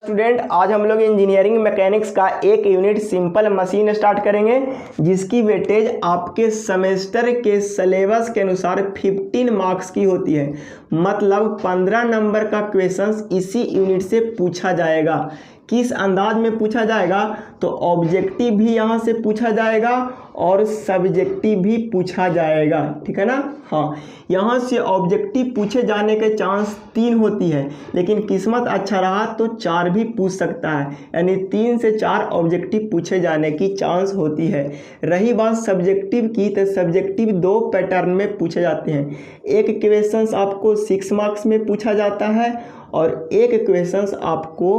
Student, आज हम लोग इंजीनियरिंग मैकेनिक्स का एक यूनिट सिंपल मशीन स्टार्ट करेंगे जिसकी वेटेज आपके सेमेस्टर के सिलेबस के अनुसार 15 मार्क्स की होती है। मतलब 15 नंबर का क्वेश्चंस इसी यूनिट से पूछा जाएगा। किस अंदाज में पूछा जाएगा? तो ऑब्जेक्टिव भी यहाँ से पूछा जाएगा और सब्जेक्टिव भी पूछा जाएगा। ठीक है ना? हाँ, यहाँ से ऑब्जेक्टिव पूछे जाने के चांस 3 होती है, लेकिन किस्मत अच्छा रहा तो 4 भी पूछ सकता है। यानी 3 से 4 ऑब्जेक्टिव पूछे जाने की चांस होती है। रही बात सब्जेक्टिव की, तो सब्जेक्टिव 2 पैटर्न में पूछे जाते हैं। एक क्वेश्चंस आपको 6 मार्क्स में पूछा जाता है और एक क्वेश्चंस आपको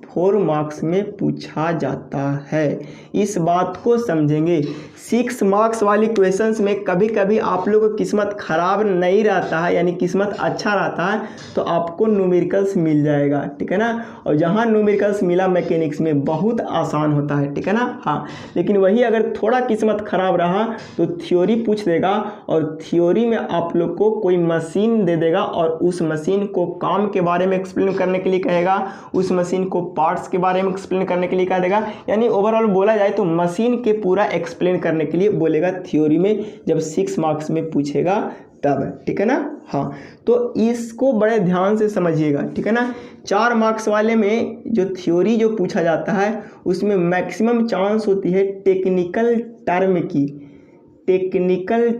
4 मार्क्स में पूछा जाता है। इस बात को समझेंगे। 6 मार्क्स वाली क्वेश्चंस में कभी कभी आप लोगों को किस्मत खराब नहीं रहता है, यानी किस्मत अच्छा रहता है तो आपको न्यूमेरिकल्स मिल जाएगा। ठीक है ना? और जहाँ न्यूमेरिकल्स मिला मैकेनिक्स में बहुत आसान होता है। ठीक है ना? हाँ, लेकिन वही अगर थोड़ा किस्मत खराब रहा तो थ्योरी पूछ देगा और थ्योरी में आप लोग को कोई मशीन दे देगा और उस मशीन को काम के बारे में एक्सप्लेन करने के लिए कहेगा, उस मशीन को पार्ट्स के बारे में एक्सप्लेन करने के लिए कह देगा। यानी ओवरऑल बोला जाए तो मशीन के पूरा एक्सप्लेन करने के लिए बोलेगा थ्योरी में, जब 6 मार्क्स में पूछेगा तब। ठीक है ना? हाँ, तो इसको बड़े ध्यान से समझिएगा। ठीक है ना? 4 मार्क्स वाले में जो थ्योरी जो पूछा जाता है उसमें मैक्सिमम चांस होती है टेक्निकल टर्म की। टेक्निकल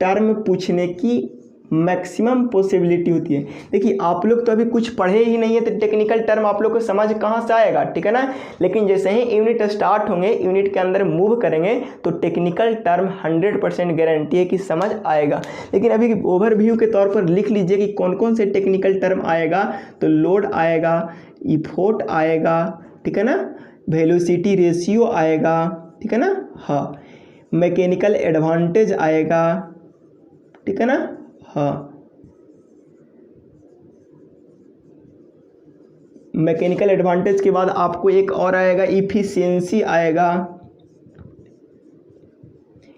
टर्म पूछने की मैक्सिमम पॉसिबिलिटी होती है। देखिए, आप लोग तो अभी कुछ पढ़े ही नहीं है तो टेक्निकल टर्म आप लोग को समझ कहाँ से आएगा? ठीक है ना? लेकिन जैसे ही यूनिट स्टार्ट होंगे, यूनिट के अंदर मूव करेंगे तो टेक्निकल टर्म 100% गारंटी है कि समझ आएगा। लेकिन अभी ओवरव्यू के तौर पर लिख लीजिए कि कौन कौन से टेक्निकल टर्म आएगा। तो लोड आएगा, इफोर्ट आएगा, ठीक है ना, वेलोसिटी रेशियो आएगा, ठीक है ना, हाँ, मैकेनिकल एडवांटेज आएगा, ठीक है ना, हाँ, मैकेनिकल एडवांटेज के बाद आपको एक और आएगा, इफिशियंसी आएगा,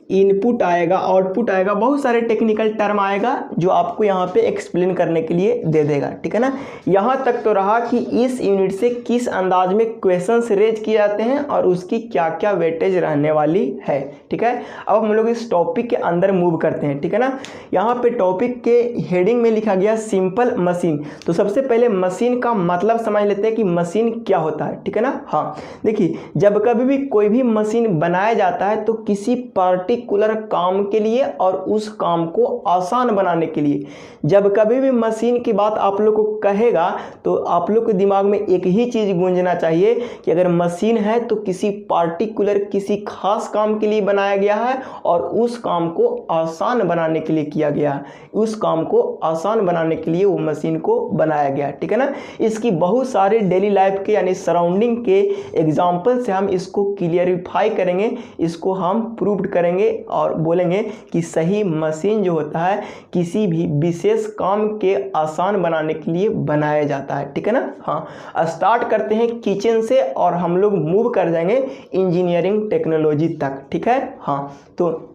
इनपुट आएगा, आउटपुट आएगा। बहुत सारे टेक्निकल टर्म आएगा जो आपको यहाँ पे एक्सप्लेन करने के लिए दे देगा। ठीक है ना? यहाँ तक तो रहा कि इस यूनिट से किस अंदाज में क्वेश्चंस रेज किए जाते हैं और उसकी क्या क्या वेटेज रहने वाली है। ठीक है? अब हम लोग इस टॉपिक के अंदर मूव करते हैं। ठीक है ना? यहाँ पे टॉपिक के हेडिंग में लिखा गया सिंपल मशीन। तो सबसे पहले मशीन का मतलब समझ लेते हैं कि मशीन क्या होता है। ठीक है ना? हाँ, देखिए, जब कभी भी कोई भी मशीन बनाया जाता है तो किसी पार्टिकुलर काम के लिए और उस काम को आसान बनाने के लिए, जब कभी भी मशीन की बात आप लोग को कहेगा तो आप लोग के दिमाग में एक ही चीज गूंजना चाहिए कि अगर मशीन है तो किसी पार्टिकुलर, किसी खास काम के लिए बनाया गया है और उस काम को आसान बनाने के लिए किया गया है। उस काम को आसान बनाने के लिए वो मशीन को बनाया गया। ठीक है ना? इसकी बहुत सारे डेली लाइफ के यानी सराउंडिंग के एग्जाम्पल से हम इसको क्लियरिफाई करेंगे, इसको हम प्रूव करेंगे और बोलेंगे कि सही मशीन जो होता है किसी भी विशेष काम के आसान बनाने के लिए बनाया जाता है। ठीक है ना? हाँ, स्टार्ट करते हैं किचन से और हम लोग मूव कर जाएंगे इंजीनियरिंग टेक्नोलॉजी तक। ठीक है? हाँ, तो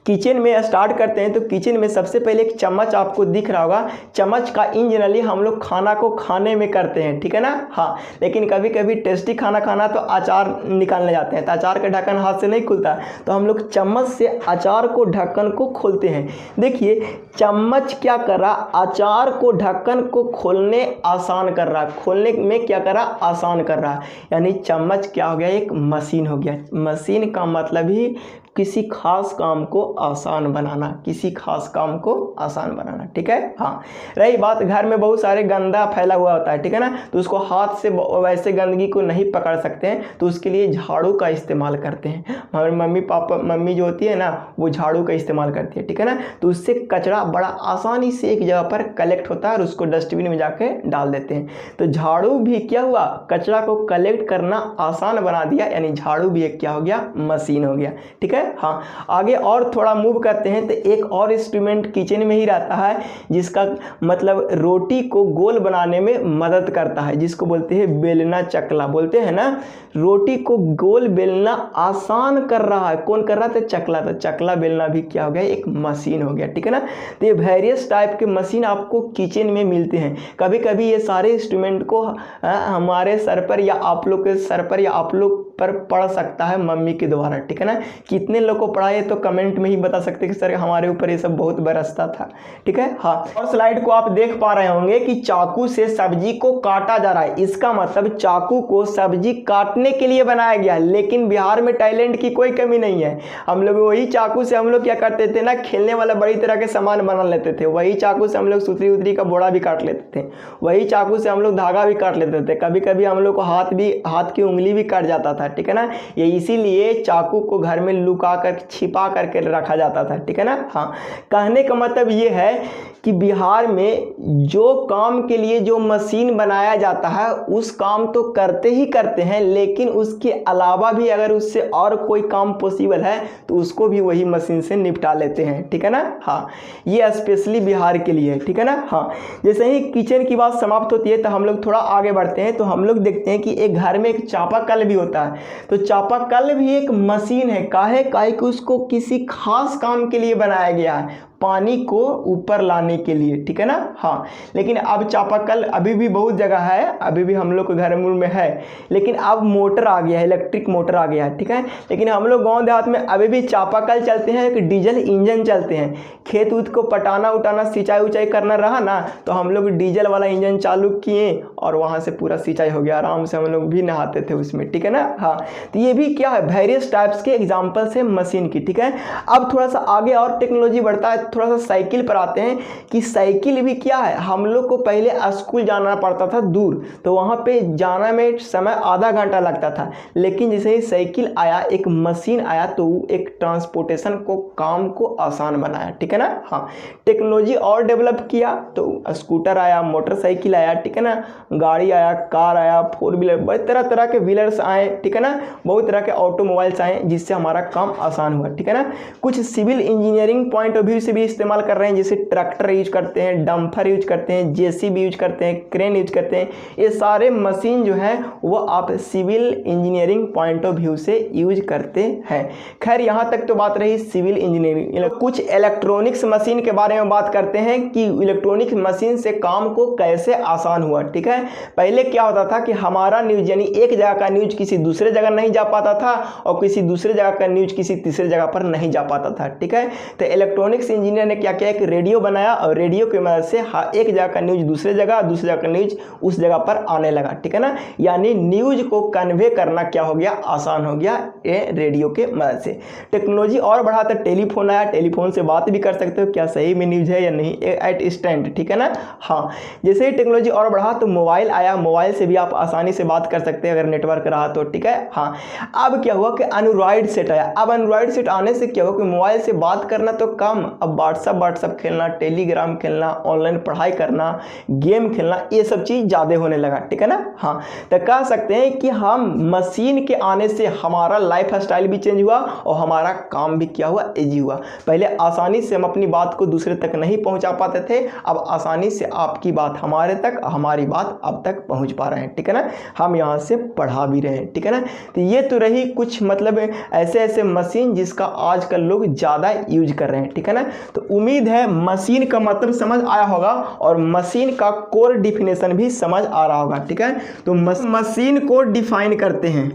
किचन में स्टार्ट करते हैं। तो किचन में सबसे पहले एक चम्मच आपको दिख रहा होगा। चम्मच का इन जनरली हम लोग खाना को खाने में करते हैं। ठीक है ना? हाँ, लेकिन कभी कभी टेस्टी खाना खाना तो अचार निकालने जाते हैं तो अचार का ढक्कन हाथ से नहीं खुलता, तो हम लोग चम्मच से अचार को ढक्कन को खोलते हैं। देखिए, चम्मच क्या कर रहा, अचार को ढक्कन को खोलने आसान कर रहा, खोलने में क्या कर रहा, आसान कर रहा। यानी चम्मच क्या हो गया, एक मशीन हो गया। मशीन का मतलब ही किसी खास काम को आसान बनाना, किसी खास काम को आसान बनाना। ठीक है? हाँ, रही बात, घर में बहुत सारे गंदा फैला हुआ होता है। ठीक है ना? तो उसको हाथ से वैसे गंदगी को नहीं पकड़ सकते हैं तो उसके लिए झाड़ू का इस्तेमाल करते हैं। हमारे मम्मी जो होती है ना, वो झाड़ू का इस्तेमाल करती है। ठीक है ना? तो उससे कचरा बड़ा आसानी से एक जगह पर कलेक्ट होता है और उसको डस्टबिन में जाके डाल देते हैं। तो झाड़ू भी क्या हुआ, कचरा को कलेक्ट करना आसान बना दिया, यानी झाड़ू भी एक क्या हो गया, मशीन हो गया। ठीक है? हाँ, आगे और थोड़ा मूव करते हैं तो एक और इंस्ट्रूमेंट किचन में ही रहता है जिसका मतलब रोटी को गोल बनाने में मदद करता है, जिसको बोलते हैं बेलना चकला, बोलते हैं ना। रोटी को गोल बेलना आसान कर रहा है, कौन कर रहा था? चकला। तो चकला बेलना भी क्या हो गया? एक मशीन हो गया, ठीक है ना। तो ये वेरियस टाइप के मशीन आपको किचन में मिलते हैं। कभी कभी ये सारे इंस्ट्रूमेंट को हमारे सर पर या आप लोग के सर पर या आप लोग पर पड़ सकता है मम्मी के द्वारा, ठीक है ना। कितने लोग को पढ़ा है तो कमेंट में ही बता सकते हैं कि सर हमारे ऊपर ये सब बहुत बरसता था, ठीक है। हाँ, और स्लाइड को आप देख पा रहे होंगे कि चाकू से सब्जी को काटा जा रहा है। इसका मतलब चाकू को सब्जी काटने के लिए बनाया गया, लेकिन बिहार में टैलेंट की कोई कमी नहीं है। हम लोग वही चाकू से हम लोग क्या करते थे ना, खेलने वाला बड़ी तरह के सामान बना लेते थे। वही चाकू से हम लोग सुतरी उतरी का बोड़ा भी काट लेते थे। वही चाकू से हम लोग धागा भी काट लेते थे। कभी कभी हम लोग को हाथ की उंगली भी कट जाता था, ठीक है ना। ये इसीलिए चाकू को घर में लुका कर छिपा करके रखा जाता था, ठीक है ना। हाँ, कहने का मतलब ये है कि बिहार में जो काम के लिए जो मशीन बनाया जाता है उस काम तो करते ही करते हैं, लेकिन उसके अलावा भी अगर उससे और कोई काम पॉसिबल है तो उसको भी वही मशीन से निपटा लेते हैं, ठीक है ना। हाँ, ये स्पेशली बिहार के लिए, ठीक है ना। हाँ, जैसे ही किचन की बात समाप्त होती है तो हम लोग थोड़ा आगे बढ़ते हैं, तो हम लोग देखते हैं कि एक घर में एक चापाकल भी होता है। तो चापाकल भी एक मशीन है। काहे कि उसको किसी खास काम के लिए बनाया गया है, पानी को ऊपर लाने के लिए, ठीक है ना। हाँ, लेकिन अब चापाकल अभी भी बहुत जगह है, अभी भी हम लोग के घर में है, लेकिन अब मोटर आ गया है, इलेक्ट्रिक मोटर आ गया है, ठीक है। लेकिन हम लोग गांव देहात में अभी भी चापाकल चलते हैं, एक डीजल इंजन चलते हैं। खेत उत को पटाना उटाना सिंचाई उचाई करना रहा ना, तो हम लोग डीजल वाला इंजन चालू किए और वहाँ से पूरा सिंचाई हो गया, आराम से हम लोग भी नहाते थे उसमें, ठीक है ना। हाँ, तो ये भी क्या है, वेरियस टाइप्स के एग्जाम्पल्स है मशीन की, ठीक है। अब थोड़ा सा आगे और टेक्नोलॉजी बढ़ता है, थोड़ा सा साइकिल पर आते हैं कि साइकिल भी क्या है। हम लोग को पहले स्कूल जाना पड़ता था दूर, तो वहाँ पे जाना में समय आधा घंटा लगता था, लेकिन जैसे ही साइकिल आया, एक मशीन आया, तो एक ट्रांसपोर्टेशन को काम को आसान बनाया, ठीक है ना। हाँ, टेक्नोलॉजी और डेवलप किया तो स्कूटर आया, मोटरसाइकिल आया, ठीक है ना, गाड़ी आया, कार आया, 4 व्हीलर, बड़े तरह तरह के व्हीलर्स आए, ठीक है ना, बहुत तरह के ऑटोमोबाइल्स आए जिससे हमारा काम आसान हुआ, ठीक है ना। कुछ civil engineering point of view से भी इस्तेमाल कर रहे हैं, जैसे ट्रैक्टर यूज करते हैं, डंपर यूज करते हैं, जेसीबी यूज करते हैं, क्रेन यूज करते हैं। ये सारे मशीन जो है वो आप civil engineering point of view से यूज करते हैं। खैर, यहाँ तक तो बात रही सिविल इंजीनियरिंग। कुछ इलेक्ट्रॉनिक्स मशीन के बारे में बात करते हैं कि इलेक्ट्रॉनिक मशीन से काम को कैसे आसान हुआ, ठीक है। पहले क्या होता था कि हमारा न्यूज, यानी एक जगह का न्यूज किसी दूसरे जगह नहीं जा पाता था और किसी दूसरे जगह का न्यूज किसी तीसरे जगह पर नहीं जा पाता था, ठीक है। तो इलेक्ट्रॉनिक्स इंजीनियर ने क्या किया, एक रेडियो बनाया और रेडियो की मदद से एक जगह का न्यूज दूसरे जगह का न्यूज उस जगह पर आने लगा, ठीक है ना। यानी न्यूज को कन्वे करना क्या हो गया, आसान हो गया ये रेडियो के मदद से। टेक्नोलॉजी और बढ़ा तो टेलीफोन आया, टेलीफोन से बात भी कर सकते हो, क्या सही में न्यूज है या नहीं, एट इंस्टेंट, ठीक है ना। हाँ, जैसे ही टेक्नोलॉजी और बढ़ा तो मोबाइल आया, मोबाइल से भी आप आसानी से बात कर सकते हैं अगर नेटवर्क रहा तो, ठीक है। हाँ, अब क्या हुआ कि एंड्रॉइड सेट आया। अब एंड्रॉइड सेट आने से क्या हुआ कि मोबाइल से बात करना तो कम, अब व्हाट्सअप खेलना, टेलीग्राम खेलना, ऑनलाइन पढ़ाई करना, गेम खेलना, ये सब चीज़ ज़्यादा होने लगा, ठीक है ना। हाँ, तो कह सकते हैं कि हम मशीन के आने से हमारा लाइफ स्टाइल भी चेंज हुआ और हमारा काम भी क्या हुआ, इजी हुआ। पहले आसानी से हम अपनी बात को दूसरे तक नहीं पहुंचा पाते थे, अब आसानी से आपकी बात हमारे तक, हमारी बात अब तक पहुंच पा रहे हैं, ठीक है ना। हम यहाँ से पढ़ा भी रहे हैं, ठीक है ना। तो ये तो रही कुछ मतलब ऐसे मशीन जिसका आजकल लोग ज़्यादा यूज कर रहे हैं, ठीक है ना। तो उम्मीद है मशीन का मतलब समझ आया होगा और मशीन का कोर डिफिनेशन भी समझ आ रहा होगा, ठीक है। तो मशीन को डिफाइन करते हैं,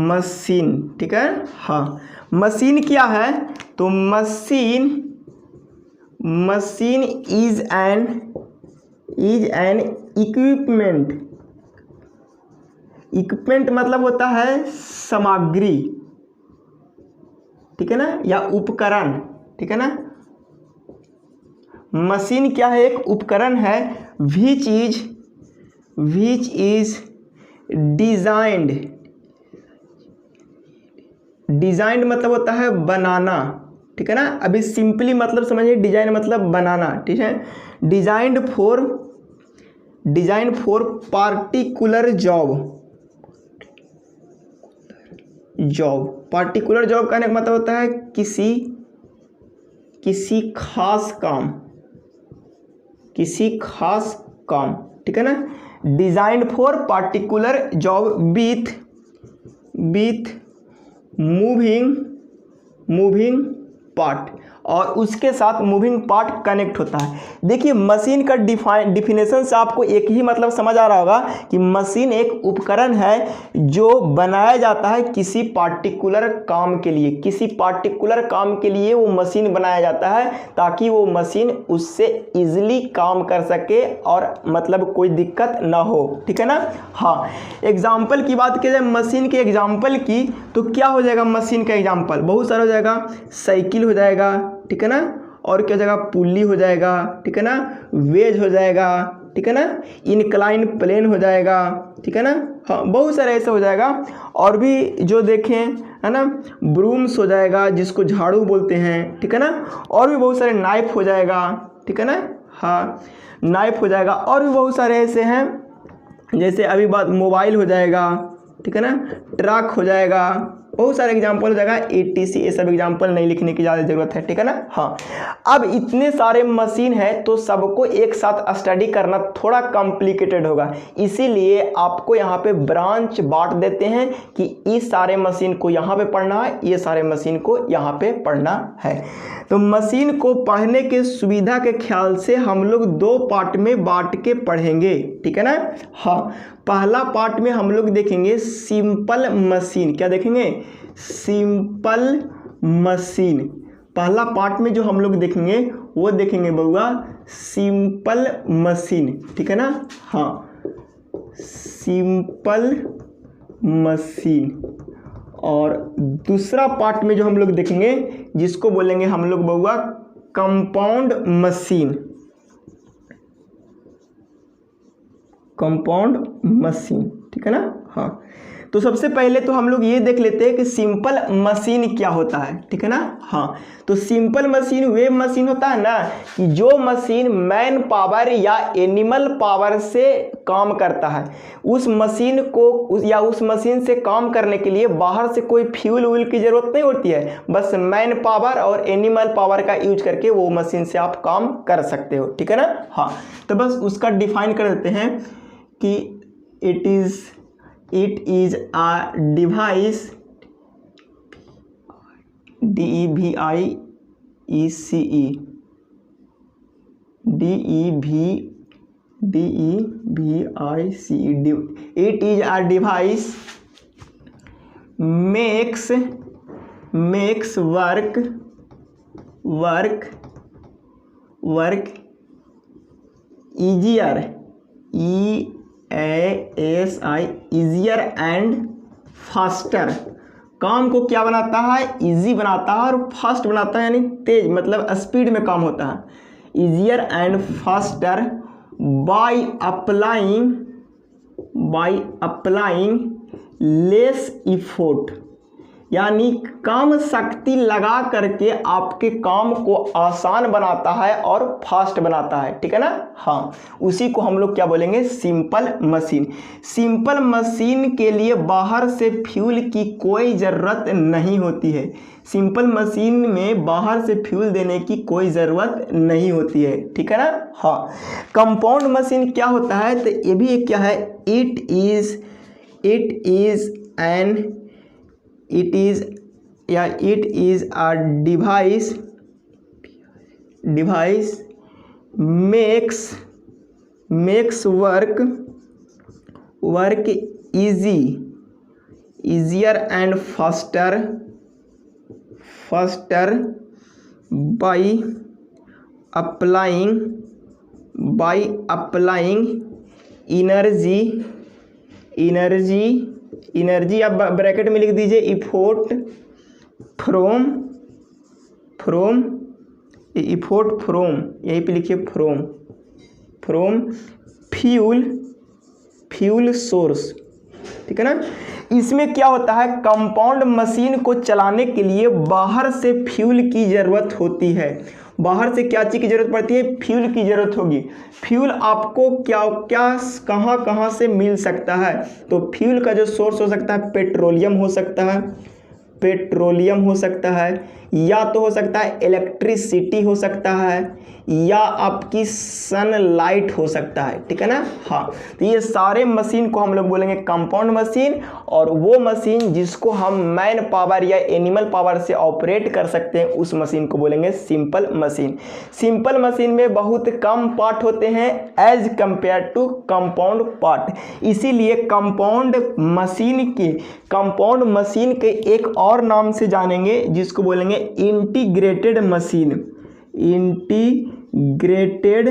मशीन, ठीक है। हाँ, मशीन क्या है, तो मशीन इज एन इक्विपमेंट मतलब होता है सामग्री, ठीक है ना, या उपकरण, ठीक है ना। मशीन क्या है, एक उपकरण है विच इज डिजाइंड मतलब होता है बनाना, ठीक है ना। अभी सिंपली मतलब समझिए, डिजाइन मतलब बनाना, ठीक है। Designed for particular job, particular job कहने का मतलब होता है किसी खास काम, ठीक है ना। Designed for particular job with moving part, और उसके साथ मूविंग पार्ट कनेक्ट होता है। देखिए मशीन का डिफिनेशन से आपको एक ही मतलब समझ आ रहा होगा कि मशीन एक उपकरण है जो बनाया जाता है किसी पार्टिकुलर काम के लिए, वो मशीन बनाया जाता है ताकि वो मशीन उससे इजीली काम कर सके और मतलब कोई दिक्कत ना हो, ठीक है ना। हाँ, एग्जाम्पल की बात की जाए मशीन के एग्जाम्पल की, तो क्या हो जाएगा मशीन का एग्जाम्पल, बहुत सारा हो जाएगा। साइकिल हो जाएगा, ठीक है ना, और क्या हो जाएगा, पुल्ली हो जाएगा, ठीक है ना, वेज हो जाएगा, ठीक है ना, इनक्लाइन प्लेन हो जाएगा, ठीक है ना। हाँ, बहुत सारे ऐसे हो जाएगा। और भी जो देखें, है ना, ब्रूम्स हो जाएगा जिसको झाड़ू बोलते हैं, ठीक है ना। और भी बहुत सारे, नाइफ हो जाएगा, ठीक है ना। हाँ, नाइफ हो जाएगा। और भी बहुत सारे ऐसे हैं, जैसे अभी बात मोबाइल हो जाएगा, ठीक है ना, ट्रक हो जाएगा, बहुत सारे एग्जाम्पल हो जाएगा। ATC, ये सब एग्जाम्पल नहीं लिखने की ज़्यादा ज़रूरत है, ठीक है ना। हाँ, अब इतने सारे मशीन है तो सबको एक साथ स्टडी करना थोड़ा कॉम्प्लिकेटेड होगा, इसीलिए आपको यहाँ पे ब्रांच बांट देते हैं कि इस सारे मशीन को यहाँ पे पढ़ना है, ये सारे मशीन को यहाँ पे पढ़ना है। तो मशीन को पढ़ने के सुविधा के ख्याल से हम लोग 2 पार्ट में बांट के पढ़ेंगे, ठीक है ना। हाँ, पहला पार्ट में हम लोग देखेंगे सिंपल मशीन। क्या देखेंगे, सिंपल मशीन। पहला पार्ट में जो हम लोग देखेंगे वो देखेंगे बउआ सिंपल मशीन, ठीक है ना। हाँ, सिंपल मशीन। और दूसरा पार्ट में जो हम लोग देखेंगे जिसको बोलेंगे हम लोग बउआ कंपाउंड मशीन, ठीक है ना। हाँ, तो सबसे पहले तो हम लोग ये देख लेते हैं कि सिंपल मशीन क्या होता है, ठीक है ना। हाँ, तो सिंपल मशीन वे मशीन होता है ना कि जो मशीन मैन पावर या एनिमल पावर से काम करता है। उस मशीन को उस मशीन से काम करने के लिए बाहर से कोई फ्यूल की ज़रूरत नहीं होती है, बस मैन पावर और एनिमल पावर का यूज करके वो मशीन से आप काम कर सकते हो, ठीक है ना। हाँ, तो बस उसका डिफाइन कर देते हैं कि it is a device, DEVICE, it is a device makes work easier, easier and faster। काम को क्या बनाता है, इजी बनाता है, और फास्ट बनाता है, यानी तेज, मतलब स्पीड में काम होता है। easier and faster by applying less effort, यानी कम शक्ति लगा करके आपके काम को आसान बनाता है और फास्ट बनाता है, ठीक है ना। हाँ, उसी को हम लोग क्या बोलेंगे, सिंपल मशीन। सिंपल मशीन के लिए बाहर से फ्यूल की कोई ज़रूरत नहीं होती है। सिंपल मशीन में बाहर से फ्यूल देने की कोई ज़रूरत नहीं होती है, ठीक है ना। हाँ, कंपाउंड मशीन क्या होता है, तो ये भी एक क्या है, it is a device makes work easier and faster by applying energy आप ब्रैकेट में लिख दीजिए, इफोर्ट फ्रॉम यहीं पे लिखिए फ्रॉम फ्यूल सोर्स, ठीक है ना। इसमें क्या होता है, कंपाउंड मशीन को चलाने के लिए बाहर से फ्यूल की ज़रूरत होती है। बाहर से क्या चीज़ की ज़रूरत पड़ती है, फ्यूल की ज़रूरत होगी। फ्यूल आपको क्या कहाँ से मिल सकता है, तो फ्यूल का जो सोर्स हो सकता है पेट्रोलियम हो सकता है, पेट्रोलियम हो सकता है, या तो हो सकता है इलेक्ट्रिसिटी हो सकता है, या आपकी सनलाइट हो सकता है, ठीक है ना। हाँ, तो ये सारे मशीन को हम लोग बोलेंगे कंपाउंड मशीन, और वो मशीन जिसको हम मैन पावर या एनिमल पावर से ऑपरेट कर सकते हैं उस मशीन को बोलेंगे सिंपल मशीन। सिंपल मशीन में बहुत कम पार्ट होते हैं as compared to compound part, इसीलिए कंपाउंड मशीन के एक और नाम से जानेंगे जिसको बोलेंगे इंटीग्रेटेड मशीन। इंटीग्रेटेड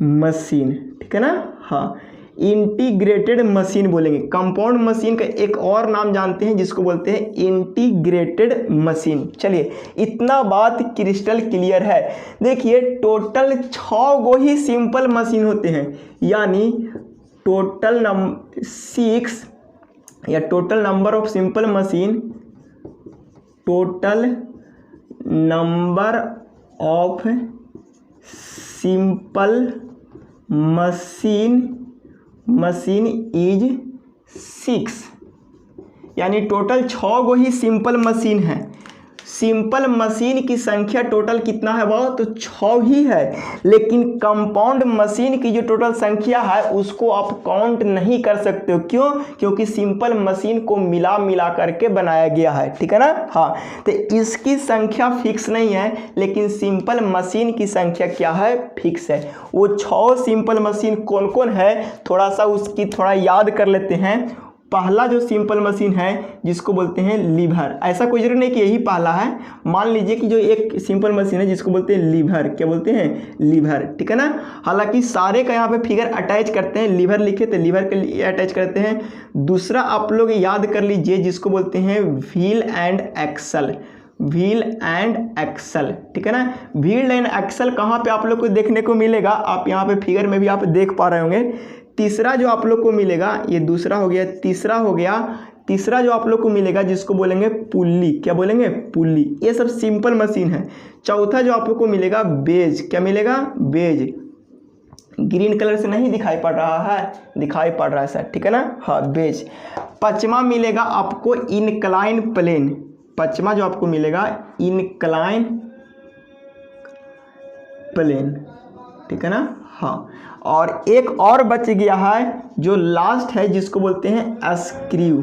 मशीन, ठीक है ना। हाँ, इंटीग्रेटेड मशीन बोलेंगे। कंपाउंड मशीन का एक और नाम जानते हैं जिसको बोलते हैं इंटीग्रेटेड मशीन। चलिए, इतना बात क्रिस्टल क्लियर है। देखिए, टोटल 6 गो ही सिंपल मशीन होते हैं, यानी टोटल 6 या total number of simple machine, total number of simple machine is 6, यानी टोटल 6 गो ही सिंपल मशीन है। सिंपल मशीन की संख्या टोटल कितना है वो तो 6 ही है, लेकिन कंपाउंड मशीन की जो टोटल संख्या है उसको आप काउंट नहीं कर सकते हो। क्यों? क्योंकि सिंपल मशीन को मिला करके बनाया गया है, ठीक है ना। हाँ, तो इसकी संख्या फिक्स नहीं है, लेकिन सिंपल मशीन की संख्या क्या है, फिक्स है। वो 6 सिंपल मशीन कौन कौन है, थोड़ा सा उसकी थोड़ा याद कर लेते हैं। पहला जो सिंपल मशीन है जिसको बोलते हैं लीवर, ऐसा कोई जरूरी नहीं कि यही पहला है। मान लीजिए कि जो एक सिंपल मशीन है जिसको बोलते हैं लीवर, क्या बोलते हैं, लीवर, ठीक है ना। हालांकि सारे का यहाँ पे फिगर अटैच करते हैं, लीवर लिखे तो लीवर के लिए अटैच करते हैं। दूसरा आप लोग याद कर लीजिए जिसको बोलते हैं wheel and axle. Wheel and axle, ठीक है ना। व्हील एंड एक्सल कहाँ पे आप लोग को देखने को मिलेगा, आप यहाँ पे फिगर में भी आप देख पा रहे होंगे। तीसरा जो आप लोग को मिलेगा, ये दूसरा हो गया, तीसरा हो गया। तीसरा जो आप लोग को मिलेगा जिसको बोलेंगे पुल्ली, क्या बोलेंगे, पुल्ली। ये सब सिंपल मशीन है। चौथा जो आप लोग को मिलेगा बेज, क्या मिलेगा, बेज। ग्रीन कलर से नहीं दिखाई पड़ रहा है, दिखाई पड़ रहा है सर, ठीक है ना। हाँ, बेज। पांचवा मिलेगा आपको इनक्लाइन प्लेन। पांचवा जो आपको मिलेगा इनक्लाइन प्लेन, ठीक है ना। हाँ, और एक और बच गया है जो लास्ट है जिसको बोलते हैं स्क्रू,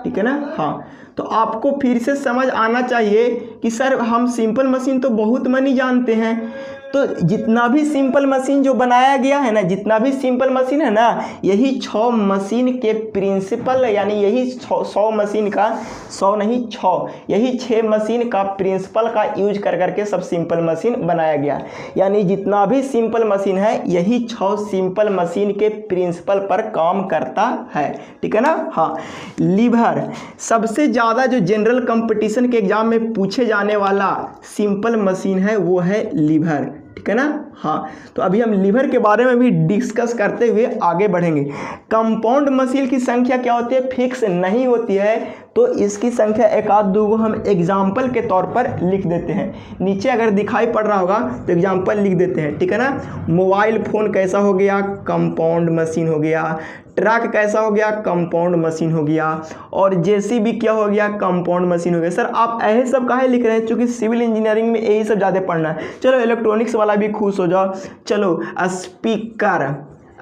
ठीक है ना। हाँ, तो आपको फिर से समझ आना चाहिए कि सर हम सिंपल मशीन तो बहुत मनी जानते हैं, तो जितना भी सिंपल मशीन जो बनाया गया है ना, जितना भी सिंपल मशीन है ना, यही 6 मशीन के प्रिंसिपल, यानी यही 100 मशीन का, 100 नहीं 6, यही 6 मशीन का प्रिंसिपल का यूज कर करके सब सिंपल मशीन बनाया गया। यानी जितना भी सिंपल मशीन है यही 6 सिंपल मशीन के प्रिंसिपल पर काम करता है, ठीक है ना। हाँ, लीवर सबसे ज़्यादा जो जनरल कंपटीशन के एग्जाम में पूछे जाने वाला सिंपल मशीन है वो है लीवर, ठीक है ना। हाँ, तो अभी हम लीवर के बारे में भी डिस्कस करते हुए आगे बढ़ेंगे। कंपाउंड मशीन की संख्या क्या होती है, फिक्स नहीं होती है, तो इसकी संख्या एक आध दो को हम एग्जाम्पल के तौर पर लिख देते हैं। नीचे अगर दिखाई पड़ रहा होगा तो एग्जाम्पल लिख देते हैं, ठीक है ना। मोबाइल फ़ोन कैसा हो गया, कंपाउंड मशीन हो गया। ट्रक कैसा हो गया, कंपाउंड मशीन हो गया। और जेसीबी क्या हो गया, कंपाउंड मशीन हो गया। सर आप ऐसे सब काहे लिख रहे हैं, क्योंकि सिविल इंजीनियरिंग में यही सब ज़्यादा पढ़ना है। चलो इलेक्ट्रॉनिक्स वाला भी खुश हो जाओ। चलो स्पीकर,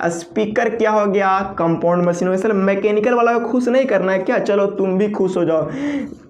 स्पीकर क्या हो गया, कंपाउंड मशीन हो गया। सर मैकेनिकल वाला को खुश नहीं करना है क्या, चलो तुम भी खुश हो जाओ।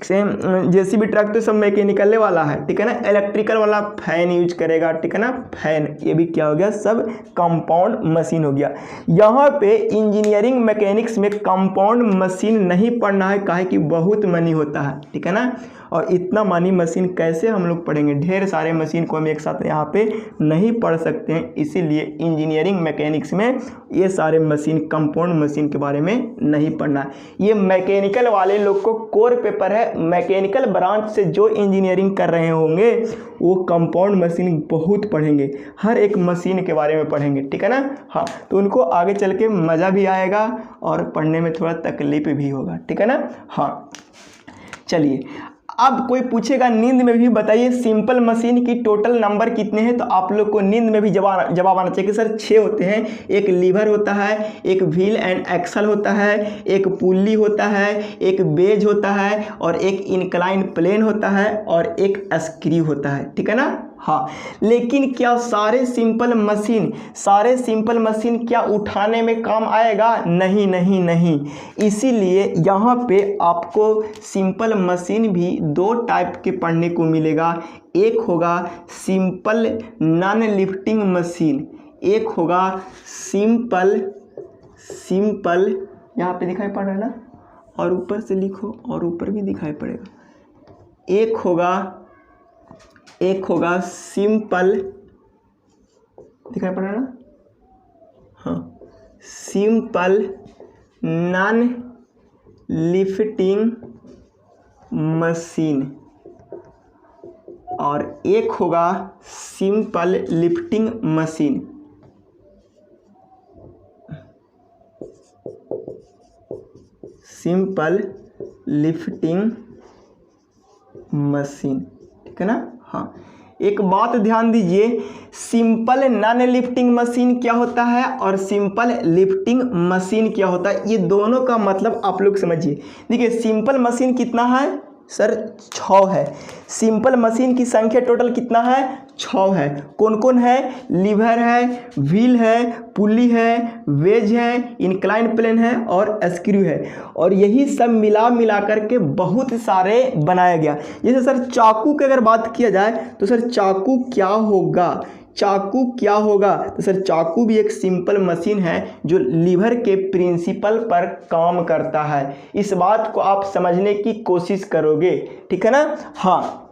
सेम जेसीबी ट्रक तो सब मैकेनिकल वाला है, ठीक है ना। इलेक्ट्रिकल वाला फैन यूज करेगा, ठीक है ना, फैन, ये भी क्या हो गया, सब कंपाउंड मशीन हो गया। यहाँ पे इंजीनियरिंग मैकेनिक्स में कंपाउंड मशीन नहीं पढ़ना है, काहे कि बहुत मनी होता है, ठीक है ना। और इतना मनी मशीन कैसे हम लोग पढ़ेंगे, ढेर सारे मशीन को हम एक साथ यहाँ पे नहीं पढ़ सकते हैं, इसीलिए इंजीनियरिंग मैकेनिक्स में ये सारे मशीन, कंपाउंड मशीन के बारे में नहीं पढ़ना है। ये मैकेनिकल वाले लोग को कोर पेपर है, मैकेनिकल ब्रांच से जो इंजीनियरिंग कर रहे होंगे वो कंपाउंड मशीन बहुत पढ़ेंगे, हर एक मशीन के बारे में पढ़ेंगे, ठीक है ना। हाँ, तो उनको आगे चल के मज़ा भी आएगा और पढ़ने में थोड़ा तकलीफ भी होगा, ठीक है ना। हाँ, चलिए अब कोई पूछेगा नींद में भी बताइए सिंपल मशीन की टोटल नंबर कितने हैं, तो आप लोग को नींद में भी जवाब आना चाहिए कि सर 6 होते हैं। एक लीवर होता है, एक व्हील एंड एक्सल होता है, एक पुल्ली होता है, एक बेज होता है, और एक इंक्लाइन प्लेन होता है, और एक स्क्रू होता है। ठीक है ना। हाँ, लेकिन क्या सारे सिंपल मशीन क्या उठाने में काम आएगा? नहीं नहीं नहीं। इसीलिए यहाँ पे आपको सिंपल मशीन भी 2 टाइप के पढ़ने को मिलेगा। एक होगा सिंपल नॉन लिफ्टिंग मशीन, एक होगा सिंपल यहाँ पे दिखाई पड़ रहा है ना, और ऊपर से लिखो और ऊपर भी दिखाई पड़ेगा। एक होगा सिंपल, दिखाई पड़ रहा है ना, हाँ, सिंपल नॉन लिफ्टिंग मशीन, और एक होगा simple lifting machine. Simple lifting machine, ठीक है ना। हाँ, एक बात ध्यान दीजिए, सिंपल नॉन लिफ्टिंग मशीन क्या होता है और सिंपल लिफ्टिंग मशीन क्या होता है, ये दोनों का मतलब आप लोग समझिए। देखिए, सिंपल मशीन कितना है सर? 6 है। सिंपल मशीन की संख्या टोटल कितना है? 6 है। कौन कौन है? लीवर है, व्हील है, पुली है, वेज है, इंक्लाइन प्लेन है, और स्क्रू है। और यही सब मिला करके बहुत सारे बनाया गया। जैसे सर चाकू की अगर बात किया जाए तो सर चाकू क्या होगा? तो सर चाकू भी एक सिंपल मशीन है जो लीवर के प्रिंसिपल पर काम करता है। इस बात को आप समझने की कोशिश करोगे, ठीक है ना। हाँ,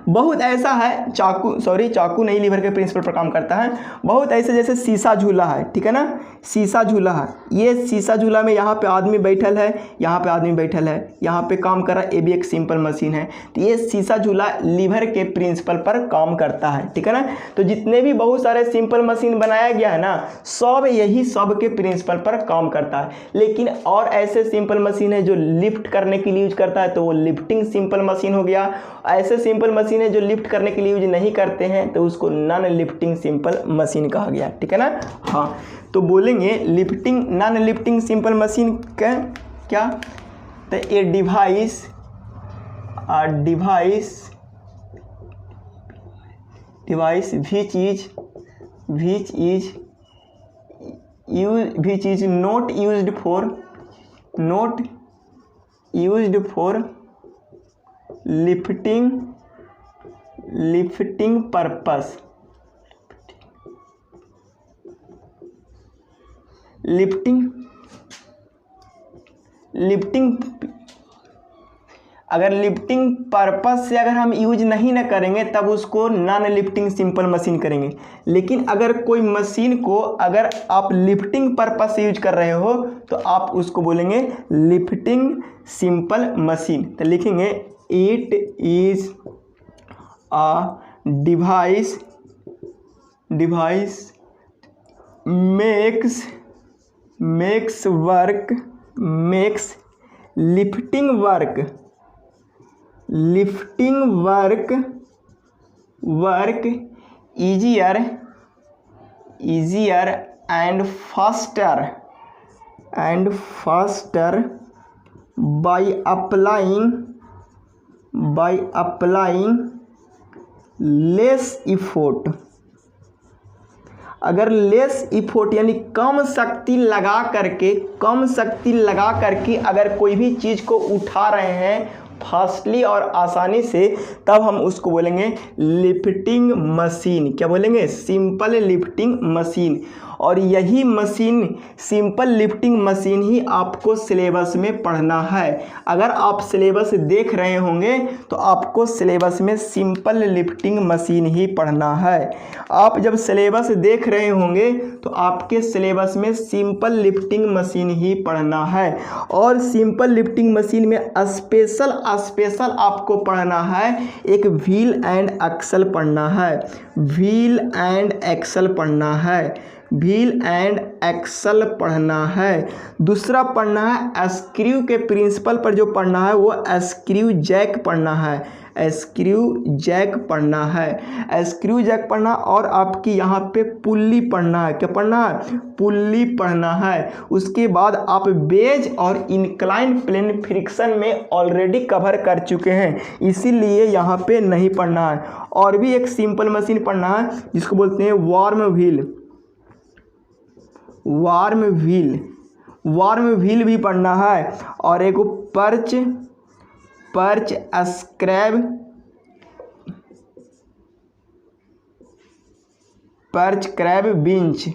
बहुत ऐसा है, चाकू नहीं, लीवर के प्रिंसिपल पर काम करता है। बहुत ऐसे जैसे शीशा झूला है, ठीक है ना, शीशा झूला है। ये शीशा झूला में यहाँ पे आदमी बैठल है, यहाँ पे आदमी बैठल है, यहाँ पे काम कर रहा है, ये भी एक सिंपल मशीन है। तो ये शीशा झूला लीवर के प्रिंसिपल पर काम करता है, ठीक है ना। तो जितने भी बहुत सारे सिंपल मशीन बनाया गया है ना, सब के प्रिंसिपल पर काम करता है। लेकिन और ऐसे सिंपल मशीन है जो लिफ्ट करने के लिए यूज करता है, तो वो लिफ्टिंग सिंपल मशीन हो गया। ऐसे सिंपल मशीन है जो लिफ्ट करने के लिए यूज नहीं करते हैं, तो उसको नॉन लिफ्टिंग सिंपल मशीन कहा गया, ठीक है ना। हाँ, तो बोलेंगे नॉन लिफ्टिंग सिंपल मशीन का क्या? तो a device which is not used for lifting purpose। अगर लिफ्टिंग पर्पस से अगर हम यूज नहीं ना करेंगे तब उसको नॉन लिफ्टिंग सिंपल मशीन करेंगे। लेकिन अगर कोई मशीन को अगर आप लिफ्टिंग पर्पस से यूज कर रहे हो तो आप उसको बोलेंगे लिफ्टिंग सिंपल मशीन। तो लिखेंगे it is a device makes lifting work easier and faster by applying less effort। अगर लेस इफोर्ट यानी कम शक्ति लगा करके अगर कोई भी चीज़ को उठा रहे हैं फास्टली और आसानी से, तब हम उसको बोलेंगे लिफ्टिंग मशीन। क्या बोलेंगे? Simple lifting machine. और यही मशीन, सिंपल लिफ्टिंग मशीन ही आपको सिलेबस में पढ़ना है। अगर आप सिलेबस देख रहे होंगे तो आपको सिलेबस में सिंपल लिफ्टिंग मशीन ही पढ़ना है। आप जब सिलेबस देख रहे होंगे तो आपके सिलेबस में सिंपल लिफ्टिंग मशीन ही पढ़ना है। और सिंपल लिफ्टिंग मशीन में स्पेशल आपको पढ़ना है, एक व्हील एंड एक्सल पढ़ना है। व्हील एंड एक्सल पढ़ना है। दूसरा पढ़ना है स्क्रू के प्रिंसिपल पर जो पढ़ना है वो स्क्रू जैक पढ़ना है, स्क्रू जैक पढ़ना है, स्क्रू जैक पढ़ना। और आपकी यहाँ पे पुल्ली पढ़ना है, क्या पढ़ना है, पुल्ली पढ़ना है। उसके बाद आप बेज और इंक्लाइन प्लेन फ्रिक्शन में ऑलरेडी कवर कर चुके हैं, इसीलिए यहाँ पे नहीं पढ़ना है। और भी एक सिंपल मशीन पढ़ना है जिसको बोलते हैं warm wheel, warm wheel, warm wheel भी पढ़ना है। और एक पर्च, पर्च स्क्रैब, पर्च क्रैब बिंच,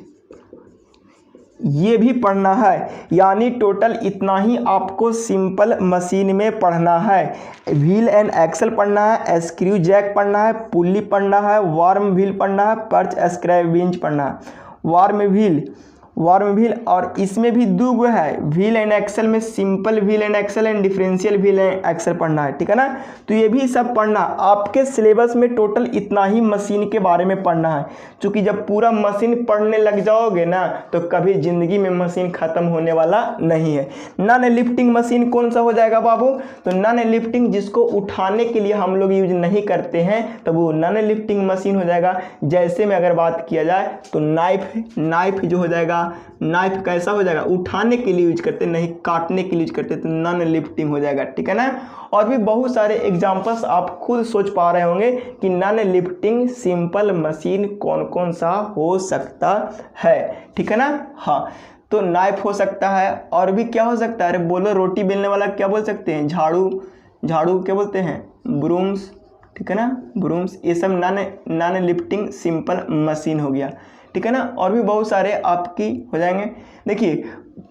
ये भी पढ़ना है। यानी टोटल इतना ही आपको सिंपल मशीन में पढ़ना है। व्हील एंड एक्सल पढ़ना है, स्क्रू जैक पढ़ना है, पुल्ली पढ़ना है, वार्म व्हील पढ़ना है, पर्च स्क्रैब बिंच पढ़ना है। वार्म व्हील, वार्म व्हील, और इसमें भी दो गो है, व्हील एंड एक्सल में simple wheel and axle and differential wheel and axle पढ़ना है, ठीक है ना। तो ये भी सब पढ़ना। आपके सिलेबस में टोटल इतना ही मशीन के बारे में पढ़ना है, क्योंकि जब पूरा मशीन पढ़ने लग जाओगे ना तो कभी ज़िंदगी में मशीन ख़त्म होने वाला नहीं है। नॉन लिफ्टिंग मशीन कौन सा हो जाएगा बाबू, तो नॉन लिफ्टिंग जिसको उठाने के लिए हम लोग यूज नहीं करते हैं तो वो नॉन लिफ्टिंग मशीन हो जाएगा। जैसे में अगर बात किया जाए तो नाइफ, नाइफ जो हो जाएगा, नाइफ कैसा हो जाएगा, उठाने के लिए यूज करते, नहीं काटने के लिए यूज करते, तो नॉन लिफ्टिंग हो जाएगा, ठीक है ना। और भी बहुत सारे एग्जांपल्स आप खुद सोच पा रहे होंगे कि नॉन लिफ्टिंग सिंपल मशीन कौन कौन सा हो सकता है, ठीक है ना। हाँ, तो नाइफ हो सकता है, और भी क्या हो सकता है, अरे बोलो, रोटी बेलने वाला क्या बोल सकते हैं, झाड़ू, झाड़ू क्या बोलते हैं, ब्रूम्स, ठीक है ना, ब्रूम्स। ये सब नॉन लिफ्टिंग सिंपल मशीन हो गया, ठीक है ना। और भी बहुत सारे आपकी हो जाएंगे। देखिए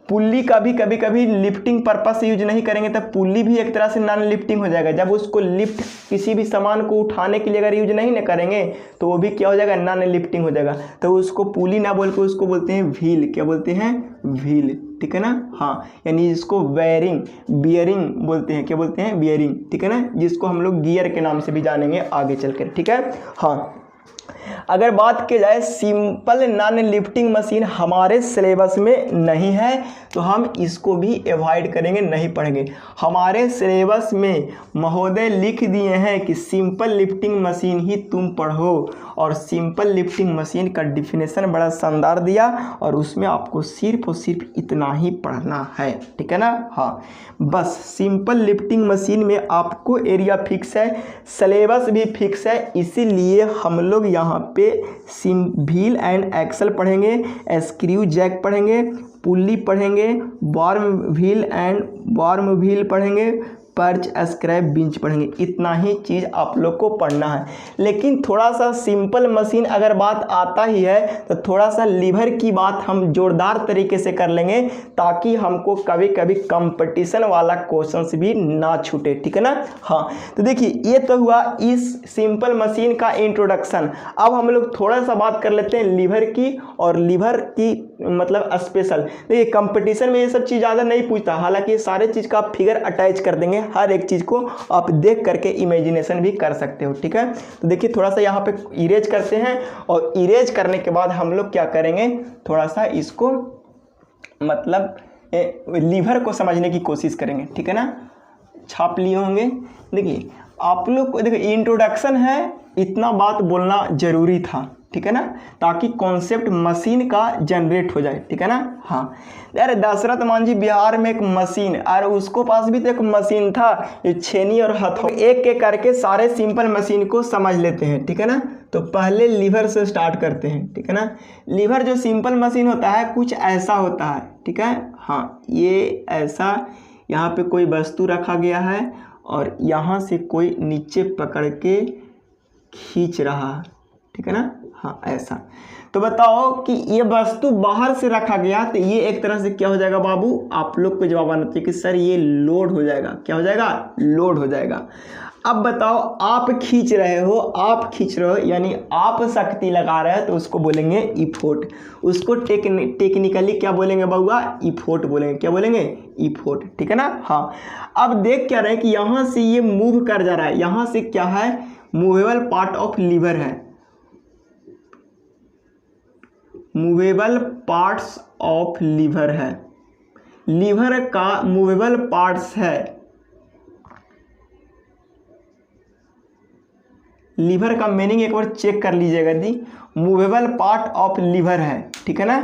पुल्ली का भी कभी कभी लिफ्टिंग पर्पस से यूज नहीं करेंगे तब पुल्ली भी एक तरह से नॉन लिफ्टिंग हो जाएगा। जब उसको लिफ्ट, किसी भी सामान को उठाने के लिए अगर यूज नहीं ना करेंगे तो वो भी क्या हो जाएगा, नॉन लिफ्टिंग हो जाएगा। तो उसको पुल्ली ना बोल के उसको बोलते हैं व्हील, क्या बोलते हैं, व्हील, ठीक है ना। हाँ, यानी जिसको बेयरिंग, बियरिंग बोलते हैं, क्या बोलते हैं, बियरिंग, ठीक है ना, जिसको हम लोग गियर के नाम से भी जानेंगे आगे चलकर, ठीक है। हाँ, अगर बात की जाए सिंपल नॉन लिफ्टिंग मशीन हमारे सिलेबस में नहीं है तो हम इसको भी अवॉइड करेंगे, नहीं पढ़ेंगे। हमारे सिलेबस में महोदय लिख दिए हैं कि सिंपल लिफ्टिंग मशीन ही तुम पढ़ो, और सिंपल लिफ्टिंग मशीन का डिफिनेशन बड़ा शानदार दिया, और उसमें आपको सिर्फ और सिर्फ इतना ही पढ़ना है, ठीक है ना। हाँ, बस सिंपल लिफ्टिंग मशीन में आपको एरिया फिक्स है, सिलेबस भी फिक्स है, इसीलिए हम लोग यहाँ पे व्हील एंड एक्सल पढ़ेंगे, स्क्रू जैक पढ़ेंगे, पुल्ली पढ़ेंगे, warm wheel and warm wheel पढ़ेंगे, पर्च स्क्रैप बिंच पढ़ेंगे। इतना ही चीज़ आप लोग को पढ़ना है। लेकिन थोड़ा सा सिंपल मशीन अगर बात आता ही है तो थोड़ा सा लीवर की बात हम जोरदार तरीके से कर लेंगे, ताकि हमको कभी कभी कंपटीशन वाला क्वेश्चंस भी ना छूटे, ठीक है ना। हाँ, तो देखिए ये तो हुआ इस सिंपल मशीन का इंट्रोडक्शन। अब हम लोग थोड़ा सा बात कर लेते हैं लीवर की, और लीवर की मतलब स्पेशल। देखिए कंपटीशन में ये सब चीज़ ज़्यादा नहीं पूछता, हालांकि ये सारे चीज़ का आप फिगर अटैच कर देंगे, हर एक चीज़ को आप देख करके इमेजिनेशन भी कर सकते हो, ठीक है। तो देखिए थोड़ा सा यहाँ पे इरेज करते हैं, और इरेज करने के बाद हम लोग क्या करेंगे, थोड़ा सा इसको मतलब लीवर को समझने की कोशिश करेंगे, ठीक है ना। छाप लिए होंगे। देखिए आप लोग को, देखिए इंट्रोडक्शन है, इतना बात बोलना जरूरी था, ठीक है ना, ताकि कॉन्सेप्ट मशीन का जनरेट हो जाए, ठीक है ना। हाँ, यार दशरथ मांझी बिहार में एक मशीन, और उसको पास भी तो एक मशीन था, ये छेनी और हथौड़ा, एक एक करके सारे सिंपल मशीन को समझ लेते हैं, ठीक है ना। तो पहले लीवर से स्टार्ट करते हैं, ठीक है ना। लीवर जो सिंपल मशीन होता है कुछ ऐसा होता है, ठीक है। हाँ, ये ऐसा, यहाँ पे कोई वस्तु रखा गया है और यहाँ से कोई नीचे पकड़ के खींच रहा है, ठीक है ना। हाँ, ऐसा। तो बताओ कि ये वस्तु बाहर से रखा गया, तो ये एक तरह से क्या हो जाएगा बाबू, आप लोग को जवाब आना चाहिए कि सर ये लोड हो जाएगा, क्या हो जाएगा, लोड हो जाएगा। अब बताओ आप खींच रहे हो, आप खींच रहे हो यानी आप शक्ति लगा रहे हो, तो उसको बोलेंगे इफोर्ट। उसको टेक्निकली क्या बोलेंगे बाबूआ, इफोर्ट बोलेंगे, क्या बोलेंगे, इफोर्ट, ठीक है ना। हाँ, अब देख क्या रहे हैं कि यहाँ से ये मूव कर जा रहा है, यहाँ से क्या है, मूवेबल पार्ट ऑफ लीवर है, मूवेबल पार्ट्स ऑफ लीवर है, लीवर का मूवेबल पार्ट्स है, लीवर का मीनिंग एक बार चेक कर लीजिएगा दी, मूवेबल पार्ट ऑफ लीवर है, ठीक है ना।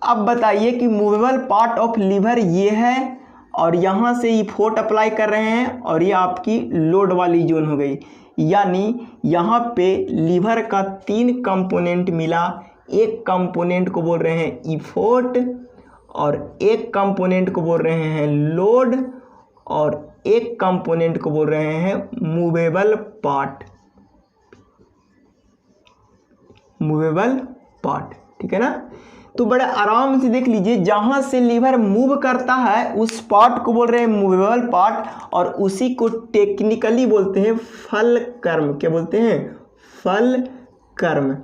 अब बताइए कि मूवेबल पार्ट ऑफ लीवर ये है और यहाँ से ये फोर्स अप्लाई कर रहे हैं और ये आपकी लोड वाली जोन हो गई, यानी यहाँ पे लीवर का 3 कंपोनेंट मिला। एक कंपोनेंट को बोल रहे हैं इफोर्ट और एक कंपोनेंट को बोल रहे हैं लोड और एक कंपोनेंट को बोल रहे हैं मूवेबल पार्ट, मूवेबल पार्ट, ठीक है ना। तो बड़े आराम से देख लीजिए, जहां से लीवर मूव करता है उस पार्ट को बोल रहे हैं मूवेबल पार्ट और उसी को टेक्निकली बोलते हैं फलक्रम। क्या बोलते हैं? फलक्रम,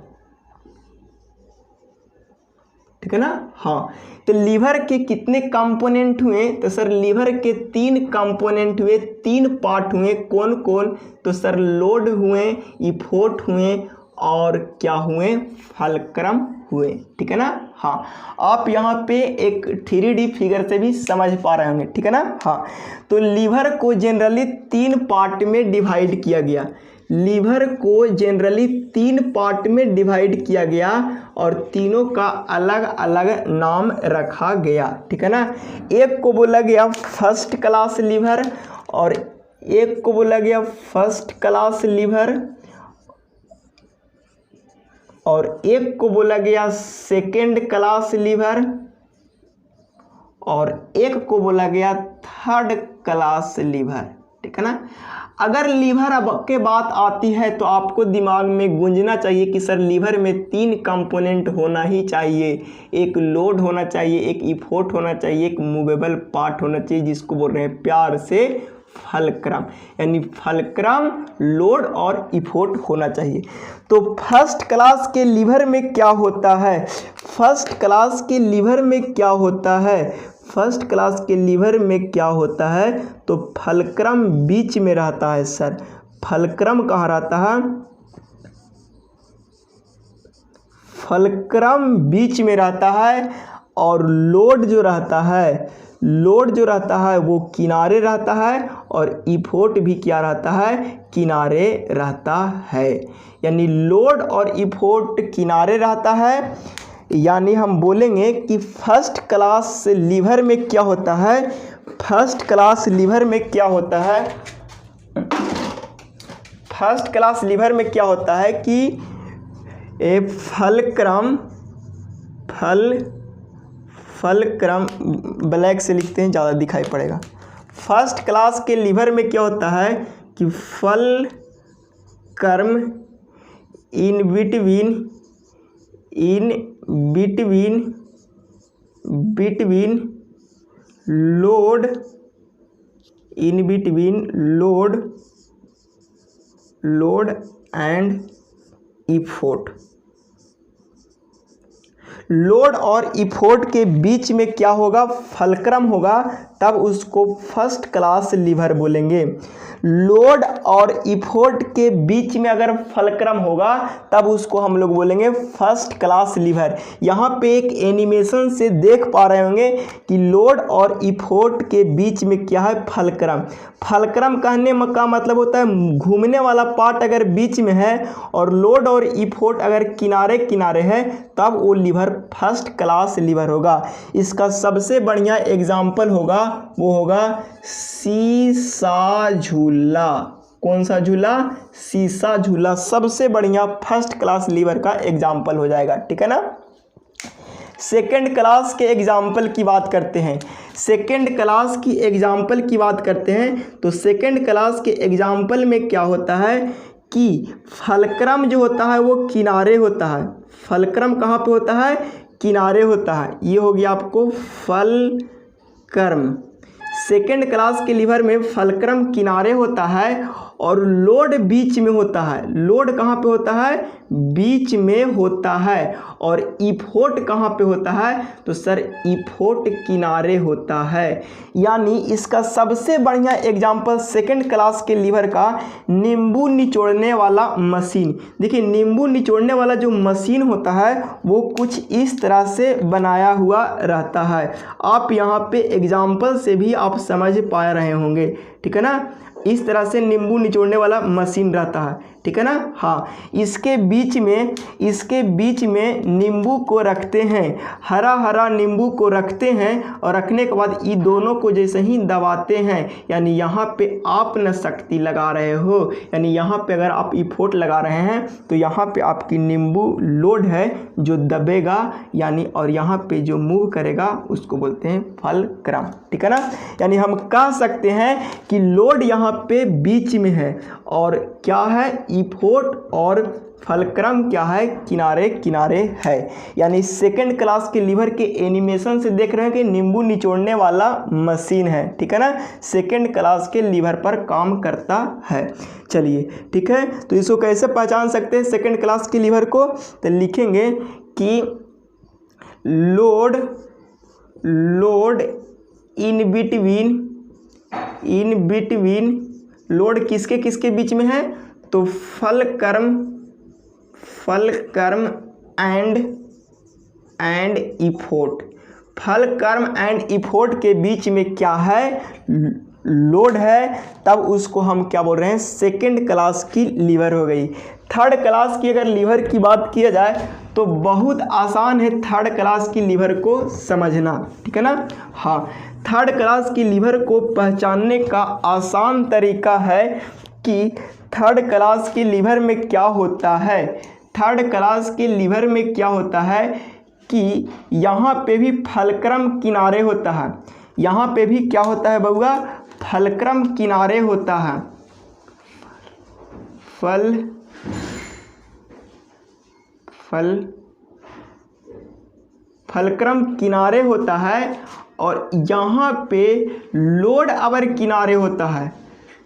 ठीक है ना। हाँ, तो लीवर के कितने कंपोनेंट हुए? तो सर लीवर के 3 कंपोनेंट हुए, 3 पार्ट हुए। कौन कौन? तो सर लोड हुए, इफोर्ट हुए और क्या हुए? फलक्रम हुए, ठीक है ना। हाँ, आप यहाँ पे एक 3D फिगर से भी समझ पा रहे होंगे, ठीक है ना। हाँ, तो लीवर को जनरली 3 पार्ट में डिवाइड किया गया, लीवर को जनरली 3 पार्ट में डिवाइड किया गया और तीनों का अलग अलग नाम रखा गया, ठीक है ना। एक को बोला गया फर्स्ट क्लास लीवर और एक को बोला गया फर्स्ट क्लास लीवर और एक को बोला गया सेकेंड क्लास लीवर और एक को बोला गया थर्ड क्लास लीवर, ठीक है ना। अगर लीवर अब के बात आती है तो आपको दिमाग में गूंजना चाहिए कि सर लीवर में 3 कंपोनेंट होना ही चाहिए, एक लोड होना चाहिए, एक इफोर्ट होना चाहिए, एक मूवेबल पार्ट होना चाहिए, जिसको बोल रहे हैं प्यार से फलक्रम, यानी फलक्रम, लोड और इफोर्ट होना चाहिए। तो फर्स्ट क्लास के लीवर में क्या होता है? फर्स्ट क्लास के लीवर में क्या होता है? फर्स्ट क्लास के लीवर में क्या होता है? तो फलक्रम बीच में रहता है सर। फलक्रम कहाँ रहता है? फलक्रम बीच में रहता है और लोड जो रहता है, लोड जो रहता है वो किनारे रहता है और इफोर्ट भी क्या रहता है? किनारे रहता है। यानी लोड और इफोर्ट किनारे रहता है, यानी हम बोलेंगे कि फर्स्ट क्लास लीवर में क्या होता है? फर्स्ट क्लास लीवर में क्या होता है? फर्स्ट क्लास लीवर में क्या होता है कि ए फलक्रम, फलक्रम ब्लैक से लिखते हैं, ज़्यादा दिखाई पड़ेगा। फर्स्ट क्लास के लीवर में क्या होता है कि fulcrum in between load, in between load and effort, load और इफोर्ट के बीच में क्या होगा? फलक्रम होगा, तब उसको फर्स्ट क्लास लीवर बोलेंगे। लोड और इफोर्ट के बीच में अगर फलक्रम होगा तब उसको हम लोग बोलेंगे फर्स्ट क्लास लीवर। यहाँ पे एक एनिमेशन से देख पा रहे होंगे कि लोड और इफोर्ट के बीच में क्या है? फलक्रम। फलक्रम कहने का मतलब होता है घूमने वाला पार्ट अगर बीच में है और लोड और इफोर्ट अगर किनारे किनारे है तब वो लीवर फर्स्ट क्लास लीवर होगा। इसका सबसे बढ़िया एग्जाम्पल होगा, वो होगा सीसा झूला। कौन सा झूला? सीसा झूला सबसे बढ़िया फर्स्ट क्लास लीवर का एग्जाम्पल हो जाएगा, ठीक है ना। सेकेंड क्लास के एग्जाम्पल की बात करते हैं। सेकेंड क्लास की एग्जाम्पल की बात करते हैं तो सेकेंड क्लास के एग्जाम्पल में क्या होता है कि फलक्रम जो होता है वो किनारे होता है। फलक्रम कहाँ पे होता है? किनारे होता है। ये हो गया आपको फलक्रम। सेकेंड क्लास के लीवर में फलक्रम किनारे होता है और लोड बीच में होता है। लोड कहाँ पे होता है? बीच में होता है। और इफोर्ट कहाँ पे होता है? तो सर इफोर्ट किनारे होता है। यानी इसका सबसे बढ़िया एग्जाम्पल सेकंड क्लास के लीवर का नींबू निचोड़ने वाला मशीन। देखिए नींबू निचोड़ने वाला जो मशीन होता है वो कुछ इस तरह से बनाया हुआ रहता है। आप यहाँ पे एग्जाम्पल से भी आप समझ पा रहे होंगे, ठीक है ना। इस तरह से नींबू निचोड़ने वाला मशीन रहता है, ठीक है ना। हाँ, इसके बीच में नींबू को रखते हैं, हरा हरा नींबू को रखते हैं और रखने के बाद ये दोनों को जैसे ही दबाते हैं, यानी यहाँ पे आप न शक्ति लगा रहे हो, यानी यहाँ पे अगर आप इफोर्ट लगा रहे हैं तो यहाँ पे आपकी नींबू लोड है जो दबेगा, यानी और यहाँ पे जो मूव करेगा उसको बोलते हैं फलक्रम, ठीक है ना। यानी हम कह सकते हैं कि लोड यहाँ पे बीच में है और क्या है? इफोर्ट और फलक्रम क्या है? किनारे किनारे है। यानी सेकंड क्लास के लीवर के एनिमेशन से देख रहे हैं कि नींबू निचोड़ने वाला मशीन है, ठीक है ना। सेकंड क्लास के लीवर पर काम करता है। चलिए ठीक है, तो इसको कैसे पहचान सकते हैं सेकंड क्लास के लीवर को? तो लिखेंगे कि लोड इन बिटवीन लोड किसके किसके बीच में है? तो fulcrum and effort. Fulcrum and effort के बीच में क्या है? लोड है। तब उसको हम क्या बोल रहे हैं? सेकंड क्लास की लीवर हो गई। थर्ड क्लास की अगर लीवर की बात किया जाए तो बहुत आसान है थर्ड क्लास की लीवर को समझना, ठीक है ना। हाँ, थर्ड क्लास की लीवर को पहचानने का आसान तरीका है कि थर्ड क्लास की लीवर में क्या होता है। थर्ड क्लास के लीवर में क्या होता है कि यहाँ पे भी फलक्रम किनारे होता है। यहाँ पे भी क्या होता है बउआ? फलक्रम किनारे होता है। फलक्रम किनारे होता है और यहाँ पे लोड अवर किनारे होता है।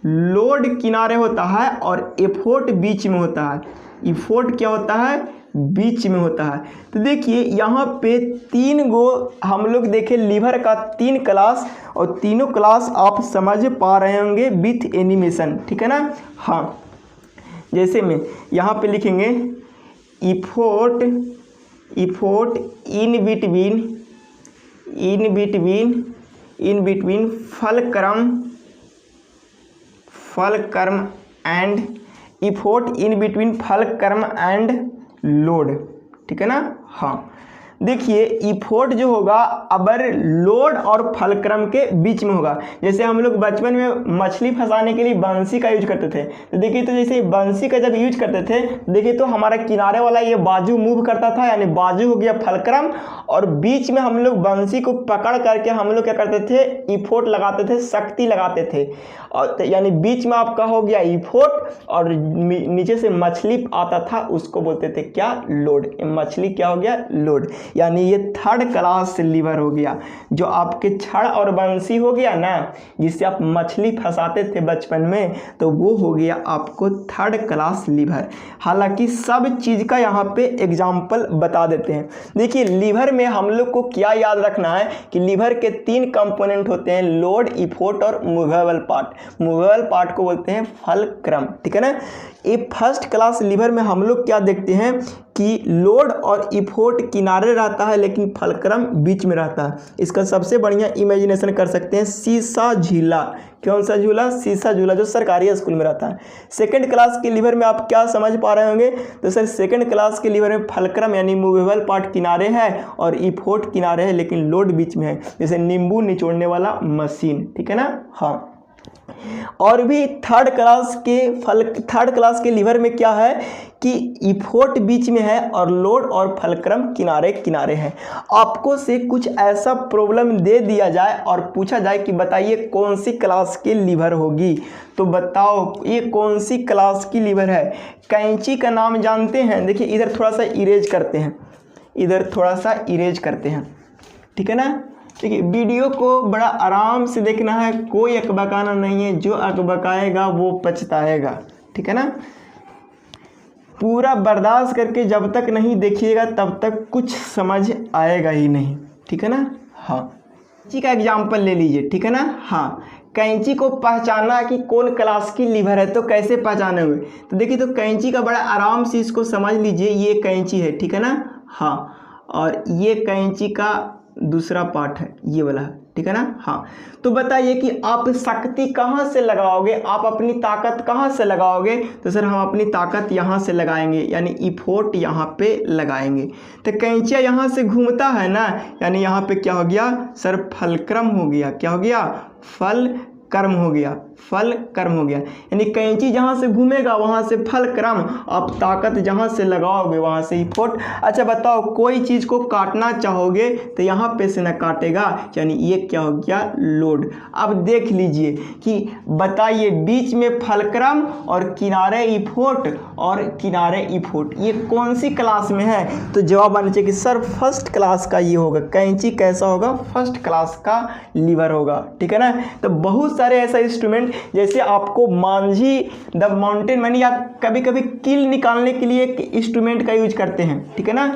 लोड किनारे होता है और इफोर्ट बीच में होता है। इफोर्ट क्या होता है? बीच में होता है। तो देखिए यहाँ पे 3 गो हम लोग देखें लीवर का 3 क्लास, और तीनों क्लास आप समझ पा रहे होंगे विथ एनिमेशन, ठीक है ना। हाँ, जैसे में यहाँ पे लिखेंगे effort in between fulcrum and effort in between fulcrum and load, ठीक है ना। हाँ, देखिए इफोर्ट जो होगा अबर लोड और फलक्रम के बीच में होगा। जैसे हम लोग बचपन में मछली फंसाने के लिए बंसी का यूज करते थे, तो देखिए तो जैसे बंसी का जब यूज करते थे देखिए तो हमारा किनारे वाला ये बाजू मूव करता था, यानी बाजू हो गया फलक्रम, और बीच में हम लोग बंसी को पकड़ करके हम लोग क्या करते थे? इफोर्ट लगाते थे, शक्ति लगाते थे। और यानी बीच में आपका हो गया इफोर्ट और नीचे से मछली आता था, उसको बोलते थे क्या? लोड। मछली क्या हो गया? लोड। यानी ये थर्ड क्लास लीवर हो गया। जो आपके छड़ और बंसी हो गया ना, जिससे आप मछली फंसाते थे बचपन में, तो वो हो गया आपको थर्ड क्लास लीवर। हालांकि सब चीज़ का यहाँ पे एग्जाम्पल बता देते हैं। देखिए लीवर में हम लोग को क्या याद रखना है कि लीवर के 3 कंपोनेंट होते हैं, लोड, इफोर्ट और मूवेबल पार्ट। मूवेबल पार्ट को बोलते हैं फलक्रम, ठीक है ना। ये फर्स्ट क्लास लीवर में हम लोग क्या देखते हैं कि लोड और इफोर्ट किनारे रहता है लेकिन फलक्रम बीच में रहता है। इसका सबसे बढ़िया इमेजिनेशन कर सकते हैं शीशा झूला। कौन सा झूला? शीशा झूला, जो सरकारी स्कूल में रहता है। सेकंड क्लास के लीवर में आप क्या समझ पा रहे होंगे? तो सर सेकंड क्लास के लीवर में फलक्रम यानी मूवेबल पार्ट किनारे है और इफोर्ट किनारे है लेकिन लोड बीच में है, जैसे नींबू निचोड़ने वाला मशीन, ठीक है ना। हाँ, और भी थर्ड क्लास के लीवर में क्या है कि इफोर्ट बीच में है और लोड और फलक्रम किनारे किनारे हैं। आपको से कुछ ऐसा प्रॉब्लम दे दिया जाए और पूछा जाए कि बताइए कौन सी क्लास की लीवर होगी, तो बताओ ये कौन सी क्लास की लीवर है? कैंची का नाम जानते हैं? देखिए इधर थोड़ा सा इरेज करते हैं, ठीक है ना। देखिए वीडियो को बड़ा आराम से देखना है, कोई अकबकाना नहीं है, जो अकबकाएगा वो पछताएगा, ठीक है ना। पूरा बर्दाश्त करके जब तक नहीं देखिएगा तब तक कुछ समझ आएगा ही नहीं, ठीक है ना। हाँ, कैंची का एग्जाम्पल ले लीजिए, ठीक है ना। हाँ, कैंची को पहचाना कि कौन क्लास की लीवर है, तो कैसे पहचाने हुए, तो देखिए तो कैंची का बड़ा आराम से इसको समझ लीजिए, ये कैंची है, ठीक है ना। हाँ, और ये कैंची का दूसरा पार्ट है, ये वाला है, ठीक है ना। हाँ, तो बताइए कि आप शक्ति कहाँ से लगाओगे, आप अपनी ताकत कहाँ से लगाओगे, तो सर हम अपनी ताकत यहाँ से लगाएंगे, यानी इफोर्ट यहाँ पे लगाएंगे। तो कैंचिया यहाँ से घूमता है ना, यानी यहाँ पे क्या हो गया सर, फलक्रम हो गया, क्या हो गया, फल कर्म हो गया, फल कर्म हो गया। यानी कैंची जहाँ से घूमेगा वहाँ से फल क्रम, आप ताकत जहाँ से लगाओगे वहाँ से इफोर्ट। अच्छा बताओ, कोई चीज़ को काटना चाहोगे तो यहाँ पे से ना काटेगा, यानी ये क्या हो गया, लोड। अब देख लीजिए कि बताइए बीच में फलक्रम और किनारे इफोर्ट और किनारे इफोर्ट, ये कौन सी क्लास में है, तो जवाब आना चाहिए कि सर फर्स्ट क्लास का ये होगा। कैंची कैसा होगा, फर्स्ट क्लास का लीवर होगा, ठीक है ना। तो बहुत सारे ऐसा इंस्ट्रूमेंट, जैसे आपको मांझी द माउंटेन मैन, या कभी कभी कील निकालने के लिए एक इंस्ट्रूमेंट का यूज करते हैं, ठीक है ना।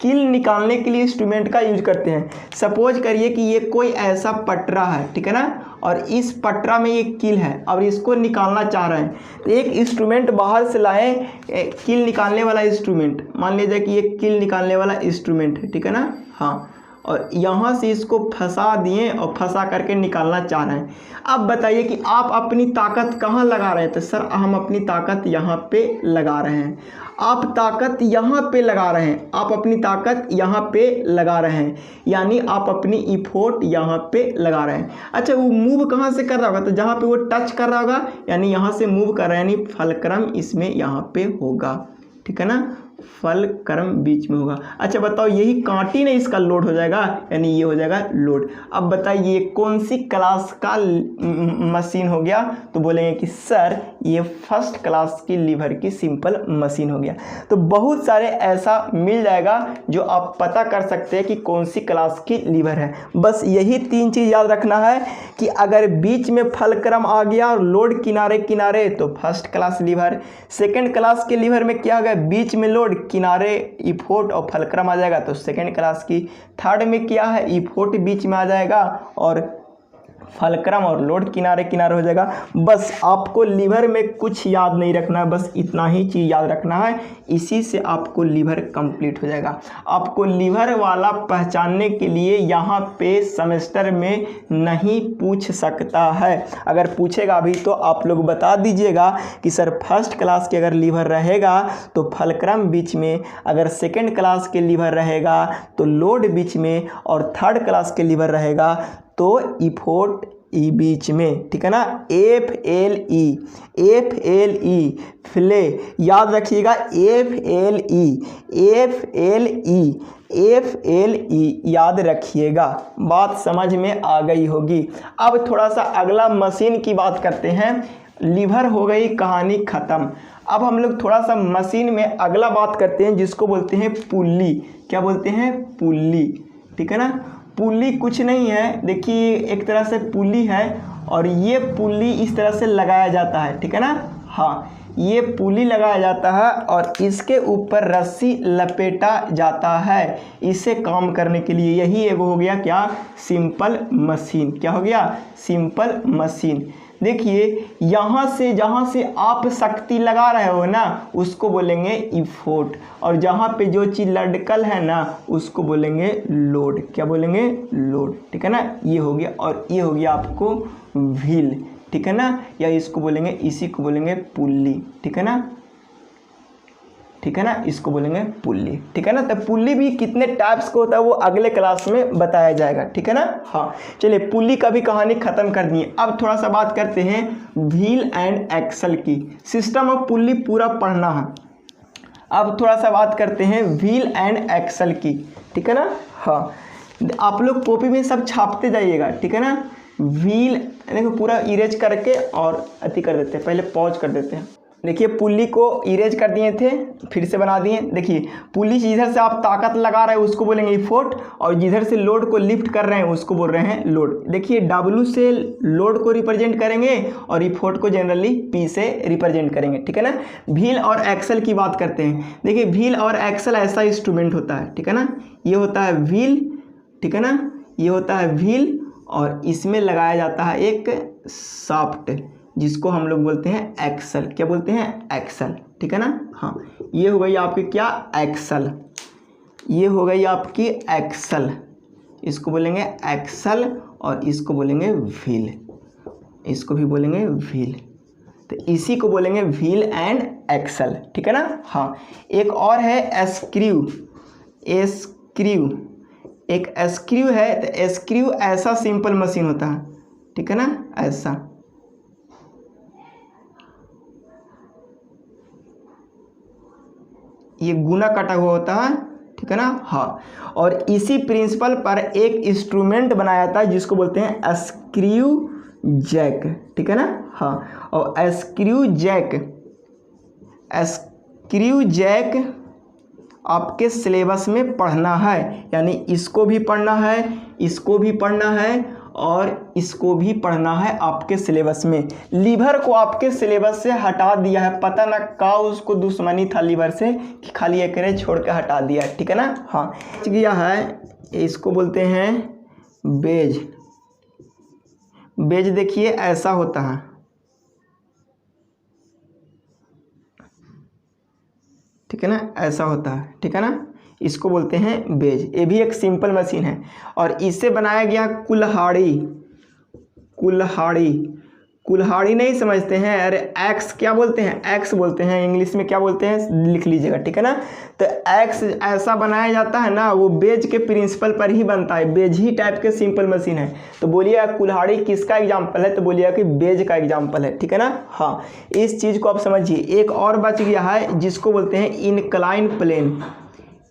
कील निकालने के लिए इंस्ट्रूमेंट का यूज करते हैं। सपोज करिए कि ये कोई ऐसा पटरा है, ठीक है ना, और इस पटरा में ये कील है और इसको निकालना चाह रहे हैं, तो एक इंस्ट्रूमेंट बाहर से लाए, कील निकालने वाला इंस्ट्रूमेंट, मान लीजिए कि ये कील निकालने वाला इंस्ट्रूमेंट है, ठीक है ना। हाँ, और यहाँ से इसको फंसा दिए और फंसा करके निकालना चाह रहे हैं। अब बताइए कि आप अपनी ताकत कहाँ लगा रहे हैं, तो सर हम अपनी ताकत यहाँ पे लगा रहे हैं। आप ताकत यहाँ पे लगा रहे हैं, आप अपनी ताकत यहाँ पे लगा रहे हैं, यानी आप अपनी इफोर्ट यहाँ पे लगा रहे हैं। अच्छा, वो मूव कहाँ से कर रहा होगा, तो जहाँ पे वो टच कर रहा होगा, यानी यहाँ से मूव कर रहा है, यानी फलक्रम इसमें यहाँ पे होगा, ठीक है ना, फल कर्म बीच में होगा। अच्छा बताओ, यही कांटी नहीं इसका लोड हो जाएगा, यानी ये हो जाएगा लोड। अब बताइए कौन सी क्लास का मशीन हो गया, तो बोलेंगे कि सर ये फर्स्ट क्लास की लीवर की सिंपल मशीन हो गया। तो बहुत सारे ऐसा मिल जाएगा जो आप पता कर सकते हैं कि कौन सी क्लास की लीवर है। बस यही 3 चीज़ याद रखना है कि अगर बीच में फल क्रम आ गया और लोड किनारे किनारे तो first class lever, second class के लीवर में क्या होगा, बीच में लोड किनारे इफोर्ट और फलक्रम आ जाएगा तो सेकेंड क्लास की। थर्ड में क्या है, इफोर्ट बीच में आ जाएगा और फलक्रम और लोड किनारे किनारे हो जाएगा। बस आपको लीवर में कुछ याद नहीं रखना है, बस इतना ही चीज़ याद रखना है, इसी से आपको लीवर कंप्लीट हो जाएगा। आपको लीवर वाला पहचानने के लिए यहाँ पे सेमेस्टर में नहीं पूछ सकता है, अगर पूछेगा भी तो आप लोग बता दीजिएगा कि सर फर्स्ट क्लास के अगर लीवर रहेगा तो फलक्रम बीच में, अगर सेकेंड क्लास के लीवर रहेगा तो लोड बीच में, और थर्ड क्लास के लीवर रहेगा तो इफोर्ट ई बीच में, ठीक है ना। FLE फ्ले, याद रखिएगा, FLE याद रखिएगा। बात समझ में आ गई होगी। अब थोड़ा सा अगला मशीन की बात करते हैं। लीवर हो गई कहानी ख़त्म। अब हम लोग थोड़ा सा मशीन में अगला बात करते हैं जिसको बोलते हैं पुल्ली। क्या बोलते हैं, पुल्ली, ठीक है ना। पुल्ली कुछ नहीं है, देखिए एक तरह से पुल्ली है और ये पुल्ली इस तरह से लगाया जाता है, ठीक है ना। हाँ, ये पुल्ली लगाया जाता है और इसके ऊपर रस्सी लपेटा जाता है इसे काम करने के लिए। यही एगो हो गया क्या, सिंपल मशीन। क्या हो गया, सिंपल मशीन। देखिए यहाँ से जहाँ से आप शक्ति लगा रहे हो ना उसको बोलेंगे इफोर्ट, और जहाँ पे जो चीज़ लटकल है ना उसको बोलेंगे लोड। क्या बोलेंगे, लोड, ठीक है ना। ये हो गया, और ये हो गया आपको व्हील, ठीक है ना, या इसको बोलेंगे, इसी को बोलेंगे पुल्ली, ठीक है ना, ठीक है ना, इसको बोलेंगे पुल्ली, ठीक है ना। तो पुल्ली भी कितने टाइप्स का होता है वो अगले क्लास में बताया जाएगा, ठीक है ना। हाँ चलिए, पुल्ली का भी कहानी खत्म कर दी। अब थोड़ा सा बात करते हैं व्हील एंड एक्सल की। सिस्टम ऑफ पुल्ली पूरा पढ़ना है। अब थोड़ा सा बात करते हैं व्हील एंड एक्सल की, ठीक है ना। हाँ, आप लोग कॉपी में सब छापते जाइएगा, ठीक है ना। व्हील देखो पूरा इरेज करके और अति कर देते हैं, पहले पॉज कर देते हैं। देखिए पुल्ली को इरेज कर दिए थे, फिर से बना दिए। देखिए पुल्ली जिधर से आप ताकत लगा रहे हैं उसको बोलेंगे इफोर्ट, और जिधर से लोड को लिफ्ट कर रहे हैं उसको बोल रहे हैं लोड। देखिए W से लोड को रिप्रेजेंट करेंगे और इफोर्ट को जनरली P से रिप्रेजेंट करेंगे, ठीक है ना। व्हील और एक्सल की बात करते हैं। देखिए व्हील और एक्सल ऐसा इंस्ट्रूमेंट होता है, ठीक है ना। ये होता है व्हील, ठीक है ना, ये होता है व्हील, और इसमें लगाया जाता है एक शाफ्ट जिसको हम लोग बोलते हैं एक्सल। क्या बोलते हैं? एक्सल, ठीक है ना। हाँ, ये हो गई आपकी क्या? एक्सल। ये हो गई आपकी एक्सल, इसको बोलेंगे एक्सल, और इसको बोलेंगे व्हील, इसको भी बोलेंगे व्हील। तो इसी को बोलेंगे व्हील एंड एक्सल, ठीक है ना। हाँ, एक और है स्क्रू। स्क्रू, एक स्क्रू है। तो स्क्रू ऐसा सिंपल मशीन होता है, ठीक है ना, ऐसा। ये गुना कटा हुआ होता है, ठीक है ना। हाँ, और इसी प्रिंसिपल पर एक इंस्ट्रूमेंट बनाया था जिसको बोलते हैं स्क्रू जैक, ठीक है ना। हाँ, और स्क्रू जैक आपके सिलेबस में पढ़ना है, यानी इसको भी पढ़ना है, इसको भी पढ़ना है, और इसको भी पढ़ना है आपके सिलेबस में। लीवर को आपके सिलेबस से हटा दिया है, पता ना का उसको दुश्मनी था लीवर से कि खाली एकरे छोड़ के हटा दिया, ठीक है ना। हाँ, गया है, इसको बोलते हैं बेज। बेज देखिए ऐसा होता है, ठीक है ना, ऐसा होता है, ठीक है ना। इसको बोलते हैं बेज। ये भी एक सिंपल मशीन है, और इससे बनाया गया कुल्हाड़ी। कुल्हाड़ी नहीं समझते हैं? अरे एक्स क्या बोलते हैं? एक्स बोलते हैं, इंग्लिश में क्या बोलते हैं लिख लीजिएगा, ठीक है ना। तो एक्स ऐसा बनाया जाता है ना, वो बेज के प्रिंसिपल पर ही बनता है, बेज ही टाइप के सिंपल मशीन है। तो बोलिएगा कुल्हाड़ी किसका एग्जाम्पल है? तो बोलिएगा कि बेज का एग्जाम्पल है, ठीक है ना। हाँ, इस चीज़ को आप समझिए। एक और बच गया है जिसको बोलते हैं इनक्लाइन प्लेन।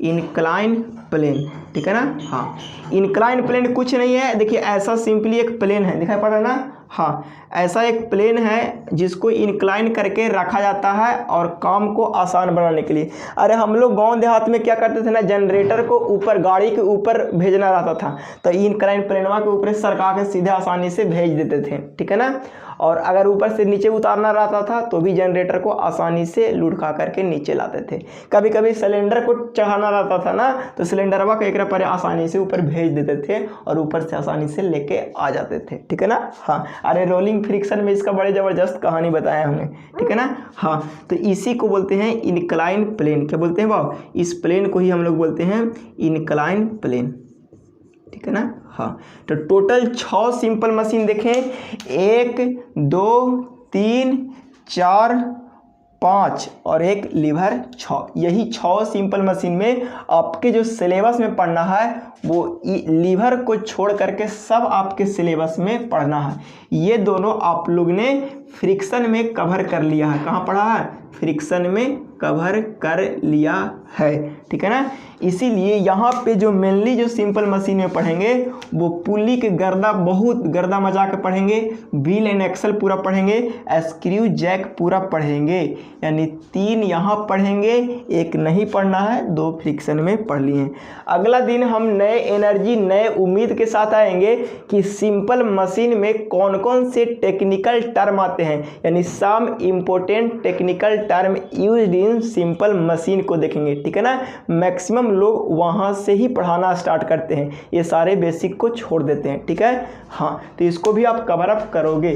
इनक्लाइन प्लेन, ठीक है ना। हाँ, इनक्लाइन प्लेन कुछ नहीं है, देखिए ऐसा सिंपली एक प्लेन है, दिखाई पड़ रहा है ना। हाँ, ऐसा एक प्लेन है जिसको इनक्लाइन करके रखा जाता है और काम को आसान बनाने के लिए। अरे हम लोग गांव देहात में क्या करते थे ना, जनरेटर को ऊपर गाड़ी के ऊपर भेजना रहता था, तो इनक्लाइन प्लेनवा के ऊपर सरका के सीधे आसानी से भेज देते थे, ठीक है ना। और अगर ऊपर से नीचे उतारना रहता था तो भी जनरेटर को आसानी से लुढ़का करके नीचे लाते थे। कभी कभी सिलेंडर को चढ़ाना रहता था ना, तो सिलेंडरवा को एक पर आसानी से ऊपर भेज देते थे और ऊपर से आसानी से लेके आ जाते थे, ठीक है ना। हाँ, अरे रोलिंग फ्रिक्शन में इसका बड़े ज़बरदस्त कहानी बताया हमने, ठीक है ना। हाँ, तो इसी को बोलते हैं इनक्लाइन प्लेन। क्या बोलते हैं भाव? इस प्लेन को ही हम लोग बोलते हैं इनक्लाइन प्लेन, ठीक है ना। हाँ, तो टोटल 6 सिंपल मशीन देखें, 1 2 3 4 5 और एक लीवर 6। यही 6 सिंपल मशीन में आपके जो सिलेबस में पढ़ना है वो लीवर को छोड़ करके सब आपके सिलेबस में पढ़ना है। ये दोनों आप लोग ने फ्रिक्शन में कवर कर लिया है। कहाँ पढ़ा है? फ्रिक्शन में कवर कर लिया है, ठीक है ना। इसीलिए यहाँ पे जो मेनली जो सिंपल मशीन में पढ़ेंगे वो पुली के गर्दा, बहुत गर्दा मचा के पढ़ेंगे, व्हील एंड एक्सल पूरा पढ़ेंगे, स्क्रू जैक पूरा पढ़ेंगे, यानी 3 यहाँ पढ़ेंगे, 1 नहीं पढ़ना है, 2 फ्रिक्शन में पढ़ लिए। अगला दिन हम नए एनर्जी नए उम्मीद के साथ आएंगे कि सिंपल मशीन में कौन कौन से टेक्निकल टर्म आते हैं, यानी some important technical term used in simple machine को देखेंगे, ठीक है ना। मैक्सिमम लोग वहाँ से ही पढ़ाना स्टार्ट करते हैं, ये सारे बेसिक को छोड़ देते हैं, ठीक है। हाँ, तो इसको भी आप कवर अप करोगे।